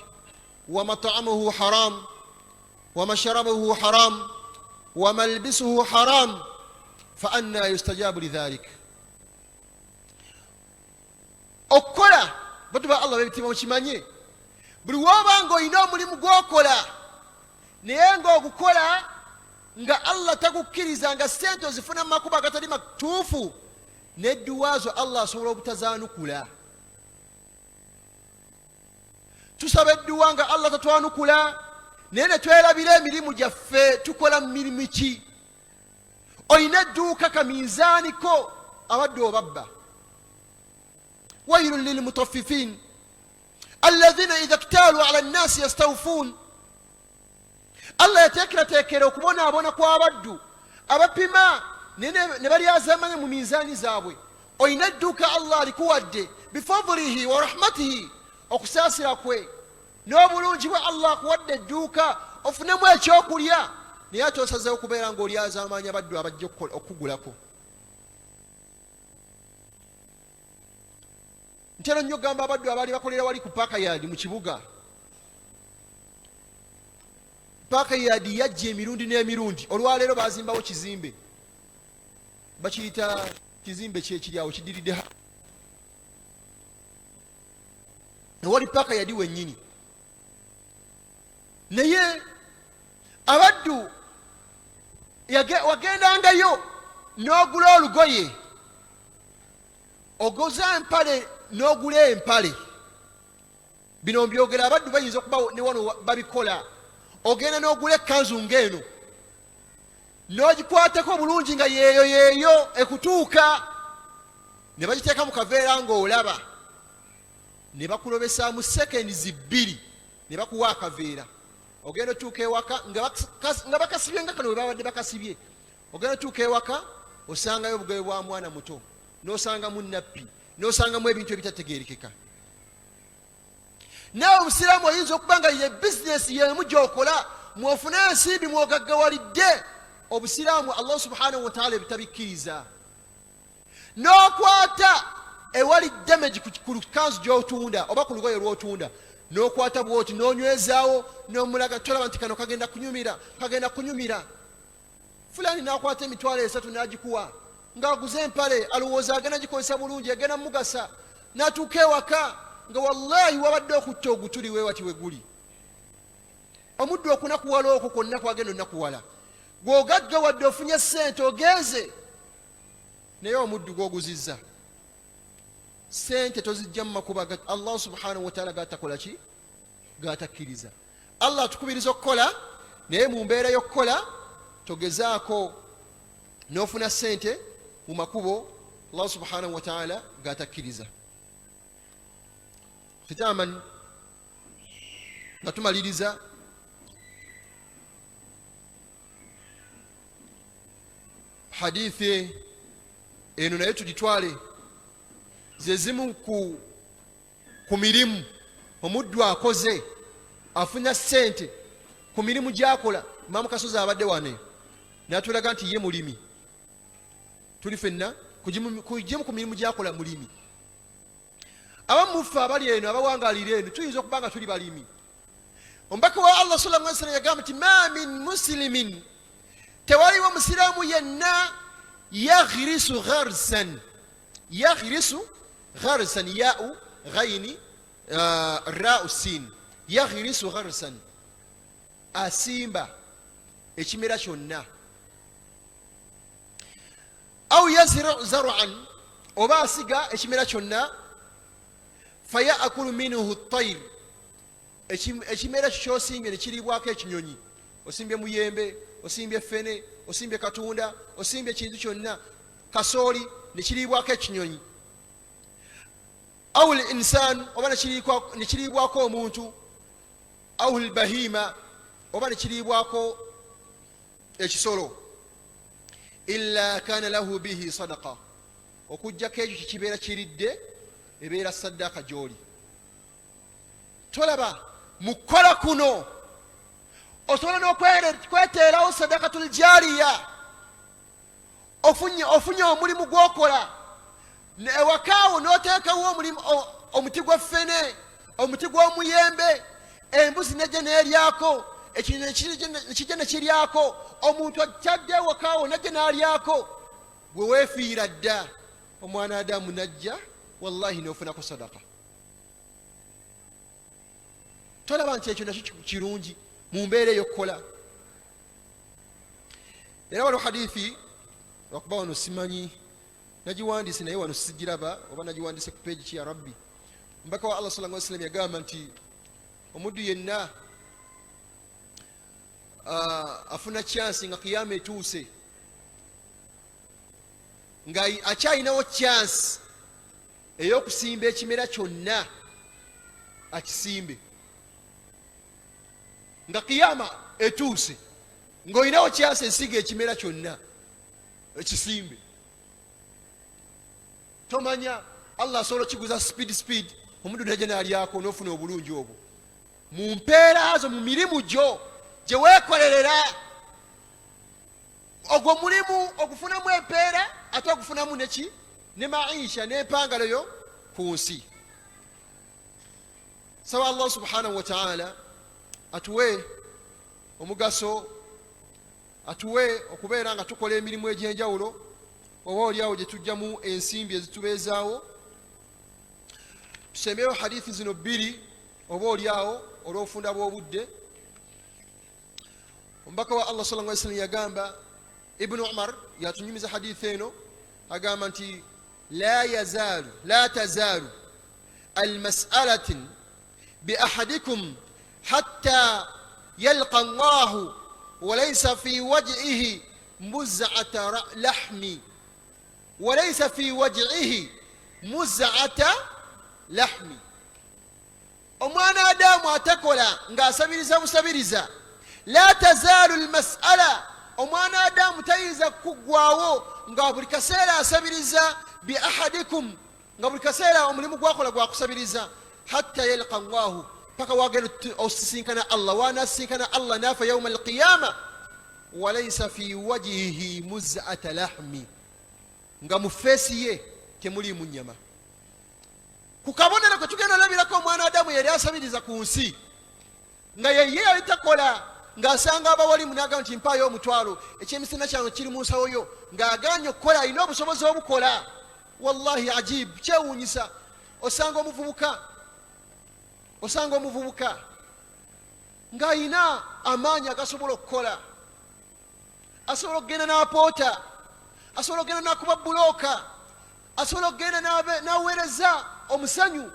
wa mat'amuhu haram wa mashrabuhu haram wa malbisuhu haram fa anna yustajabu lidhalik. Okukola batu ba Allah bebitiibwa mukimanye, buli wobanga olina omulimu gwokola naye nga ogukola nga Allah takukkiriza, nga sente ozifuna mu makubo agatali matuufu, nedduwaazo Allah asobola obutazaanukula. Tusaba edduwa nga Allah tatwanukula, naye ne twerabira emirimu gyaffe tukola mu mirimu ki? Olina edduuka kaminzaaniko, abadde obabba. wailun lilmutaffifin alladhina idha iktalu ala nnasi yastawfun. Allah yateekerateekera okubonaabona kw'abaddu abapima ne balyazamanya mu minzaani zaabwe. Olina edduuka Allah alikuwadde bifadlihi wa rahmatihi, okusaasira kwe n'obulungi bwe Allah akuwadde edduuka ofunemu ekyokulya, naye ate osazeewo okubeera ng'olyazamanya abaddu abajja okugulako. Ntera nnyo gamba abaddu abaali bakolera wali ku paaka yaadi mu kibuga. Paaka yaadi yajja emirundi n'emirundi, olwaleero bazimbawo kizimbe, bakiyita kizimbe kyekiryawo kidiridde wali paaka yaadi wennyini. Naye abaddu wagendangayo n'ogula olugoye, ogoza empale n'ogula empale. Bino mbyogera abaddu bayinza okuba ne wano babikola. Ogenda n'ogula ekkanzu ng'eno n'ogikwatako bulungi nga yeeyo ekutuuka, ne bagiteeka mu kaveera ng'olaba, ne bakulobesaamu seconds 2 ne bakuwa akaveera. Ogenda otuuka ewaka nga bakasibye nga kano bwe babadde bakasibye. Ogenda otuuka ewaka osangayo obugabe bwa mwana muto, n'osangamu nappi, n'osangamu ebintu ebitategeerekeka. Nawe omusiraamu oyinza okuba nga ye bizinesi yemu gy'okola, mwofune ensimbi mwogaggawalidde. Obusiraamu Allah subhanahu wa ta'ala ebitabikkiriza. N'okwata ewali damage ku kanzu gy'otunda oba ku lugoye lw'otunda, n'okwata bw'oti n'onywezaawo n'omulaga, tolaba nti kano kagenda kunyumira. Fulani n'akwata emitwalo 3 n'agikuwa, ng'aguze empale alowooza agenda gikozesa bulungi, agenda mugasa, n'atuuka ewaka nga wallahi wabadde okutta ogutuli weewati we guli. Omuddu okunakuwala okwo kwonna kwagenda onakuwala, gw'ogagga wadde ofunye ssente ogenze, naye omuddu gw'oguzizza. sente tozijja mu makuba Allah subhanahu wa ta'ala gatakola ki gatakkiriza. Allah atukubiriza okukola naye mu mbeera y'okukola togezaako n'ofuna sente mu makubo Allah subhanahu wa ta'ala gatakkiriza. Khitaman nga tumaliriza hadithi eno naye tugitwale ze zimu ku mirimu omuddu akoze afuna sente ku mirimu gyakola. Imam Kasozi abadde wane natulaga nti ye mulimi, tuli fenna kujimu ku mirimu gyakola mulimi. Abamu mufa abali eno abawangalira eno tuyinza okuba nga tuli balimi. Omubaka wa Allah sallallahu alaihi wasallam yagamba nti ma min muslimin, tewaliwo musiraamu yenna yaghrisu gharsan, yaghrisu gharsan, ya'u ghayni ra'u sin, yaghrisu gharsan, asimba ekimera kyonna, aw yazra'u zar'an, oba asiga ekimera kyonna, fayakulu minhu at-tayr, ekimera kyosimbye nekiribwako ekinyonyi. Osimbye muyembe, osimbye fene, osimbye katunda, osimbye ekintu kyonna, kasooli nekiribwako ekinyonyi. Aw al-insan, oba nekiribwako omuntu, aw al-bahima, oba nekiribwako ekisolo. Illa kana lahu bihi sadaqa, okujjako ekyo kikibeera kiridde ebeera saddaaka gy'oli. Tolaba mukola kuno osobola n'okweteerawo sadakatul jariya, ofunye omulimu gwokola ewakaawo n'oteekawo omuti gwa ffene, omuti gw'omuyembe, embuzi nejja n'eryako, ekinyonyi nekijja nekiryako, omuntu akyadde ewakaawo najja n'alyako, gwe weefiira dda omwana Adamu najja wallahi n'ofunako sadaka. Tolaba nti ekyo nakyo kirungi mu mbeera ey'okukola. Era waliwo hadithi lwakuba wano simanyi nagiwandiise naye wano sigiraba oba nagiwandiise ku peegi ki ya Rabbi. Omubaka wa Allah sallallahu alaihi wasallam yagamba nti omuddu yenna afuna chance nga kiyama etuuse, nga akyalinawo chance ey'okusimba ekimera kyonna akisimbe. Nga kiyama etuuse ng'olinawo chance esiga ekimera kyonna ekisimbe. Tomanya Allah asobola okiguza speed omuddu najja n'alyako n'ofuna obulungi obwo. Mu mpeera zo, mu mirimu gyo gye weekolerera, ogwo mulimu okufunamu empeera ate okufunamu ne maisha n'empangalo yo ku nsi. Saba Allah subhanahu wa ta'ala atuwe omugaso, atuwe okubeera nga tukola emirimu egy'enjawulo, oba oliawo gye tujjamu ensimbi ezitubeezaawo. Tusembeyo hadithi zino bbiri oba oliawo olw'obufunda bw'obudde. Omubaka wa Allah sallallahu alaihi wasallam yagamba, Ibn Umar yatunyumiza hadithi eno, agamba nti la tazalu almas'alatin bi ahadikum hatta yalqa Allah walaysa fi waj'ihi muz'ata lahmi, walaysa fi waj'ihi muz'ata lahmi. Omwana Adamu atakola ng'asabiriza busabiriza, la tazalu almas'ala, omwana Adamu tayinza kuggwawo nga buli kaseera asabiriza bi ahadikum, nga buli kaseera omulimu gwakola gwakusabiriza, hatta yalqa Allah, paka wagenda osisinkana Allah, wanasinkana Allah nafa yawma alqiyama, walaysa fi wajhihi muz'ata lahmi, nga mu feesi ye temulimu nnyama. Ku kabonero kwe tugenda olabirako omwana Adamu yali asabiriza ku nsi, nga ye yali takola, ng'asanga abawalimu n'agamba nti mpaayo omutwalo, ekyemisana kyange kiri mu nsawo yo, ng'aganye okukola, alina obusobozi obukola. Wallahi ajibu, kyewuunyisa. Osanga omuvubuka ng'alina amaanyi agasobola okukola, asobola okugenda n'apoota, asobola okugenda n'akuba bulooka, asobola okugenda n'aweereza omusanyu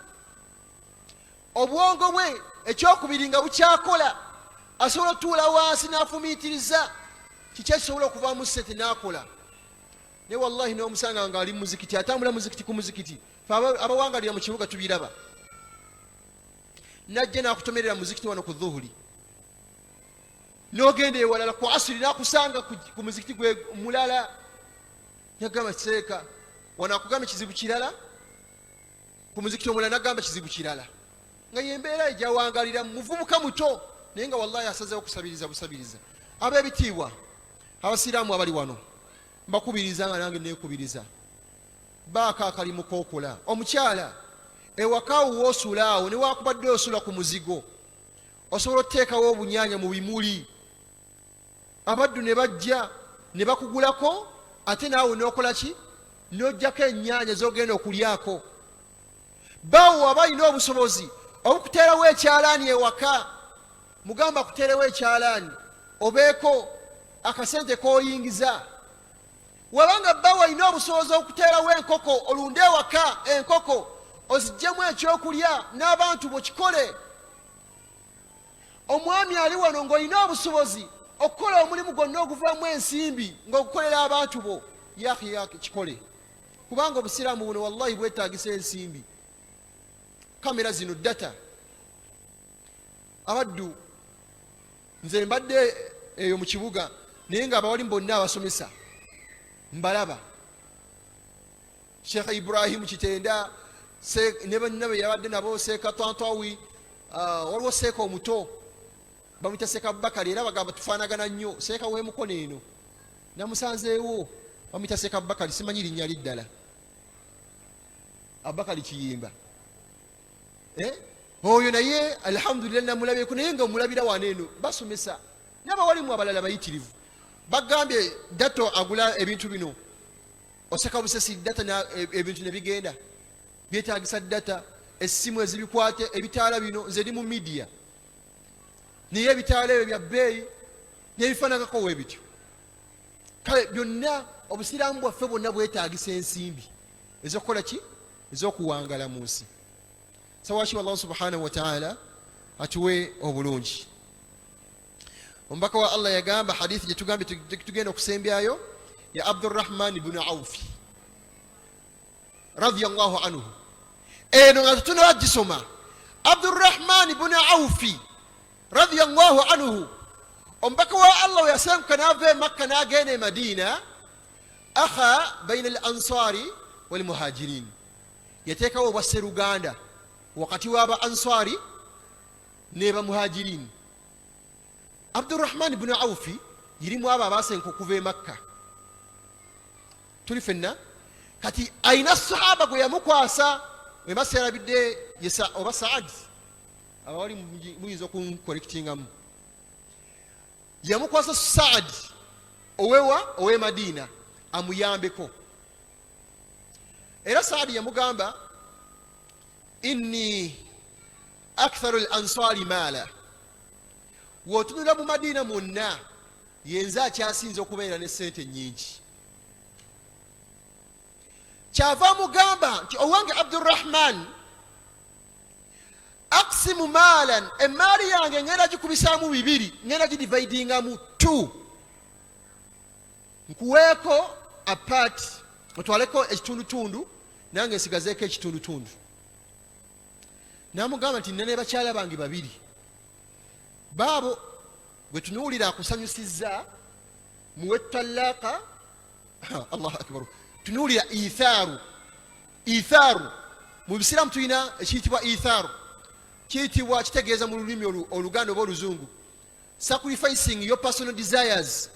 obwongo bwe ekyokubiri nga bukyakola asobola otuula wansi n'afumiitiriza kiki ekisobola okuvaamu sente n'akola naye wallahi n'omusanga nga ali mu muzikiti atambula muzikiti ku muzikiti abawangalira mu kibuga tubiraba najja n'akutomerera muzikiti wano ku dhuhuri n'ogenda ewalala ku asiri n'akusanga ku muzikiti gwe mulala nagamba seeka wano akugamba ekizibu kirala ku muzikiti omulala nagamba kizibu kirala nga yembeera ejawangalira muvubuka muto naye nga wallahi asazeho okusabiriza busabiriza ab'ebitiibwa abasiraamu abali wano mbakubiriza nga nange neekubiriza baako akalimu kookola omukyala ewakaawo woosulaawo ne wakubadde osula ku muzigo osobola oteekawo obunyanya mu bimuli abaddu ne bajja ne bakugulako ate naawe n'okola ki n'ojjako ennyaanya z'ogenda okulyako bawo aba alina obusobozi obukuteerawo ekyalaani ewaka mugamba akuteerewo ekyalaani obeeko akasente k'oyingiza wabanga bawo alina obusobozi obukuteerawo enkoko olunde ewaka enkoko oziggyemu ekyokulya n'abantu bwekikole omwami ali wano ng'olina obusobozi okukola omulimu gwonna oguvaamu ensimbi ng'ogukolera abantu bo yaki kikole kubanga obusiraamu buno wallahi bwetaagisa ensimbi kamera zino data abaddu nze mbadde eyo mu kibuga naye nga abawalimu bonna abasomesa mbalaba Sheikh Ibrahim Kitenda ne banna be yabadde nabo seeka tantwawi waliwo seeka omuto bamuyita seeka Abubakari era bagamba tufaanagana nnyo seeka w'emukono eno namusanzeewo bamuyita seeka Abubakari simanyi linnya liddala Abubakari Kiyimba oyo naye alhamdulillah namulabyeko naye nga omulabira wano eno basomesa n'abawalimu abalala bayitirivu bagambye dato agula ebintu bino oseka busesi data ebintu ne bigenda byetaagisa data essimu ezibikwate ebitaala bino nze ndi mu media naye ebitaala ebyo bya bbeeyi n'ebifaanagako weebityo kale byonna obusiraamu bwaffe bwonna bwetaagisa ensimbi ez'okukola ki ez'okuwangala mu nsi sawashi wallahu subhanahu wa ta'ala atuwe obulungi omubaka wa Allah yagamba hadithi gye tugenda okusembyayo ya Abdurrahman ibn Auf radiyallahu anhu eno nga tunagisoma Abdurrahman ibn Auf radiyallahu anhu omubaka wa Allah yasenguka n'ava e Makka n'agenda e Madina akha baina al-ansari wal muhajirin yateekawo obwasseruganda wakati waba ansari ne ba muhajirin Abdurrahman ibn Auf yirimu abo abasenka okuva e Makka tuli fenna kati aina sahaba gwe yamukwasa wemasa yarabidde yesa oba Saad abawali muyinza okunkolekitingamu yamukwasa Saad owe Madina amuyambeko era Saad yamugamba inni aktharu al-ansari mala wotunula mu Madina munna yenza akyasinza okubeera ne sente nnyingi kyava mugamba nti owange Abdurrahman aqsimu malan emaali yange ngenda gikubisaamu bibiri ngenda gidividingamu 2 nkuweeko apart otwaleko ekitundutundu nange nsigazeeko ekitundutundu namugamba nti nene bakyala bange babiri baabo bwe tunuulira akusanyusizza muwe talaka Allahu akbar tunuulira ithaaru mu bisiraamu tulina ekiyitibwa ithaaru kiyitibwa kitegeeza mu lulimi oluganda oba oluzungu sacrificing your personal desires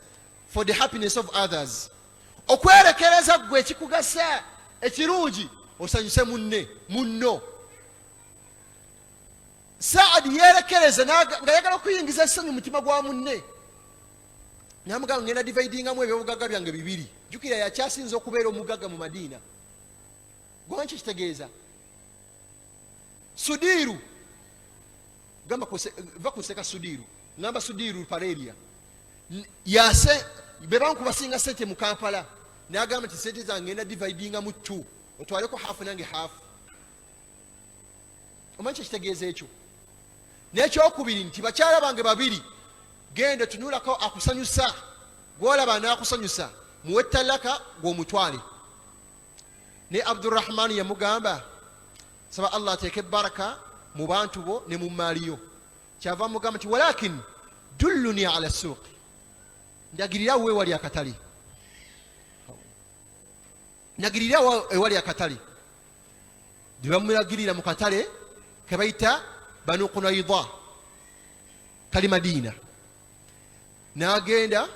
for the happiness of others okwerekereza gwe ekikugasa ekirungi osanyuse munno Saad yerekereza nga yagala okuyingiza essanyu mu mutima gwa munne namugamba ngenda dividingamu ebyobugagga byange bibiri jjukira yakyasinza okubeera omugagga mu Madina gwanki kitegeeza Sudiru gamba vakuseka Sudiru ngamba Sudiru Pareria yase bebankubasinga sente mu Kampala n'agamba nti sente zange ngenda dividingamu 2 otwaleko hafu nange hafu. Omanyi kitegeeza ekyo. N'ekyokubiri nti bakyala bange babiri genda tunulako akusanyusa gwolaba n'akusanyusa muwe talaka gw'omutwale. Ne Abdurrahman yamugamba saba Allah ateeke baraka mu bantu bo ne mu maali yo. Kyava mugamba nti walakin dulluni ala suuq, ndagirira wewali akatale, ndagirira wewali akatale. Ne bamulagirira mu katale ke bayita Banu Qunayda kali Madina. N'agenda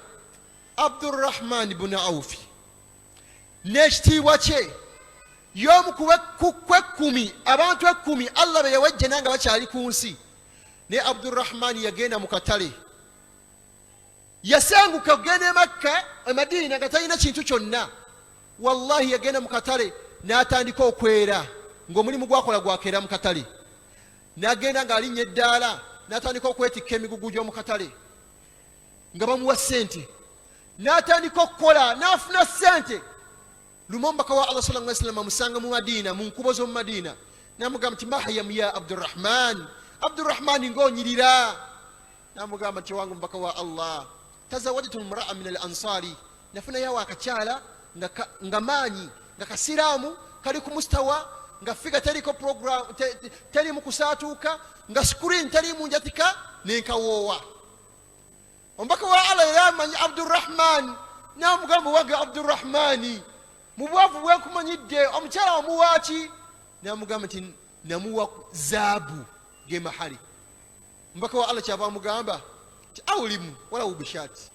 Abdurrahman ibn Auf n'ekitiibwa kye y'omu ku ekkumi abantu 10 Allah be yawajja nanga bakyali ku nsi. Ne Abdurrahman yagenda mu katale, yasenguka kugenda e Makka e Madina nga talina kintu kyonna. Wallahi yagenda mu katale n'atandika okwera ng'omulimu gwakola gwakeera mu katale. N'agenda ng'alinnya eddaala n'atandika okwetikka emigugu gy'omu katale nga bamuwa ssente. N'atandika okukola n'afuna ssente. Lumu omubaka wa Allah sallallahu alaihi wasallam amusanga mu Madina, mu nkubo z'omu Madina, n'amugamba nti mahayamu ya Abdurrahman, Abdurrahman ng'onyirira. N'amugamba nti wange omubaka wa Allah, tazawajtu imra'a min al-ansari, nafunayo akakyala nga maanyi nga kasiraamu kali ku mustawa nga figa teriko program teri mu kusaatuuka nga screen teri mu njatika nenkawoowa. Omubaka wa Allah yamanyi Abdurrahman, n'amugamba wange Abdurrahmani mu bwavu bwenkumanyidde omukyala wamuwaaki. N'amugamba nti namuwa zaabu ge mahali. Omubaka wa Allah kyava amugamba nti awulimu wala ubishati,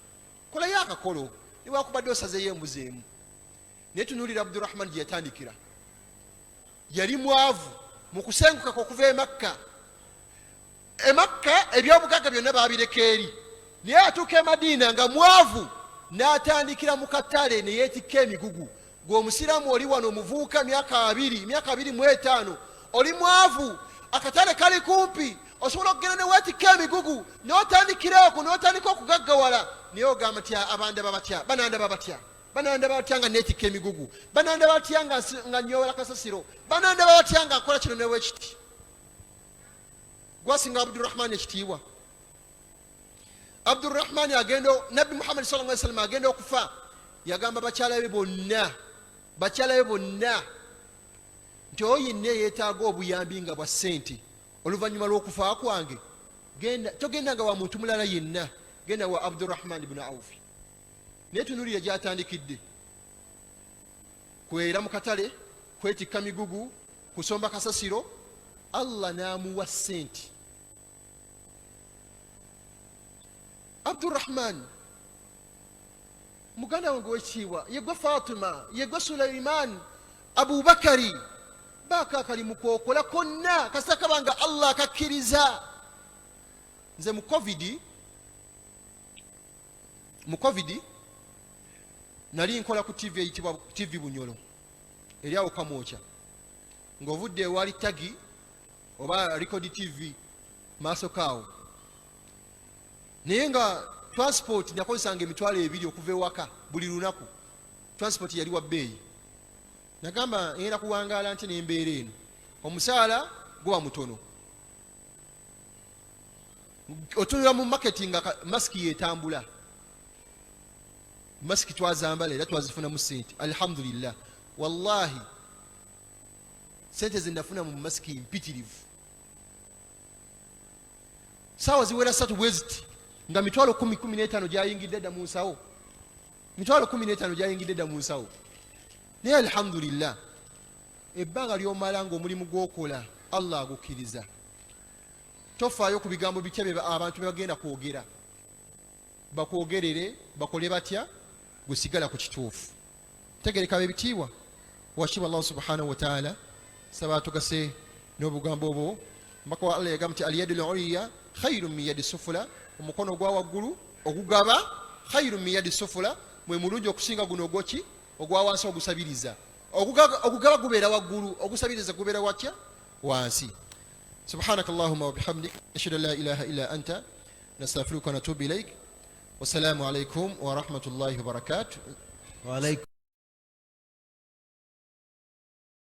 kolayo akakolo niwakubadde osazeeyo embuzi emu. Naye tunuulira Abdurrahman gye yatandikira. Yali mwavu mu kusenguka okuva e Makka. E Makka ebyobugagga byonna baabireka eri, naye atuuka e Madina nga mwavu, n'atandikira mu katale ne yeetikka emigugu. Gw'omusiraamu oli wano omuvuuka myaka 25 oli mwavu, akatale kali kumpi, osobola okugenda ne weetikka emigugu n'otandikira okwo n'otandika okugaggawala. Naye ogamba nti abandaba batya, banandaba batya, banandaba batya nga neetikka emigugu, banandaba batya nga nyobola kasasiro, banandaba batya nga nkola kino newekiti. Gwasinga Abdurrahman ekitiibwa. Abdurrahman agenda, Nabbi Muhammad sallallahu alaihi wasallam agenda okufa, yagamba bakyala be bonna nti oyo yenna yeetaaga obuyambi nga bwa ssente oluvannyuma lw'okufa kwange, togenda nga wa muntu mulala yenna, genda wa Abdurrahman ibn Auf. Naye tunuulira gy'atandikidde, kwera mu katale, kwetikka migugu, kusomba kasasiro. Allah n'amuwa ssente. Abdurrahman muganda wange w'ekitiibwa, yegwe Fatima, yegwe Sulaiman, Abubakari, baakakali mu kwokola konna kasita kabanga Allah akakkiriza. Nze mu covid nali nkola ku TV eyitibwa TV Bunyolo eri awo Kamwokya, ng'ovudde ewali tagi oba Record TV maaso kaawo. Naye nga transport nakozesanga emitwalo 2 okuva ewaka buli lunaku. Transport yali wa bbeeyi. Nagamba ngenda kuwangaala nti n'embeera eno, omusaala guba mutono, otunula mu marketing nga masiki yeetambula. Masiki twazambala era twazifunamu ssente, alhamdulillah. Wallahi ssente ze nafuna mu masiki mpitirivu. Saawa ziwera 3 bwe ziti nga mitwalo 10-15 gyayingidde dda mu nsawo, mitwalo 15 gyayingidde dda mu nsawo. Naye alhamdulillah ebbanga ly'omala ng'omulimu gw'okola Allah agukkiriza. Tofaayo ku bigambo bitya abantu bye bagenda kwogera, bakwogerere bakole batya, gwe sigala ku kituufu. Tegereka b'ebitiibwa, washiba Allah subhanahu wa ta'ala saba atugase n'obugambo obwo. Omubaka wa Allah yagamba nti al-yadul ulya khayrun min yadi sufula, omukono gwa waggulu ogugaba khayrun min yadi sufula, mwe mulungi okusinga guno ogwoki ogwa wansi ogusabiriza. Ogugaba gubeera waggulu, ogusabiriza gubeera watya wansi. سبحانك اللهم وبحمدك نشهد لا إله إلا أنت نستغفرك ونتوب إليك والسلام عليكم ورحمة الله وبركاته. وعليكم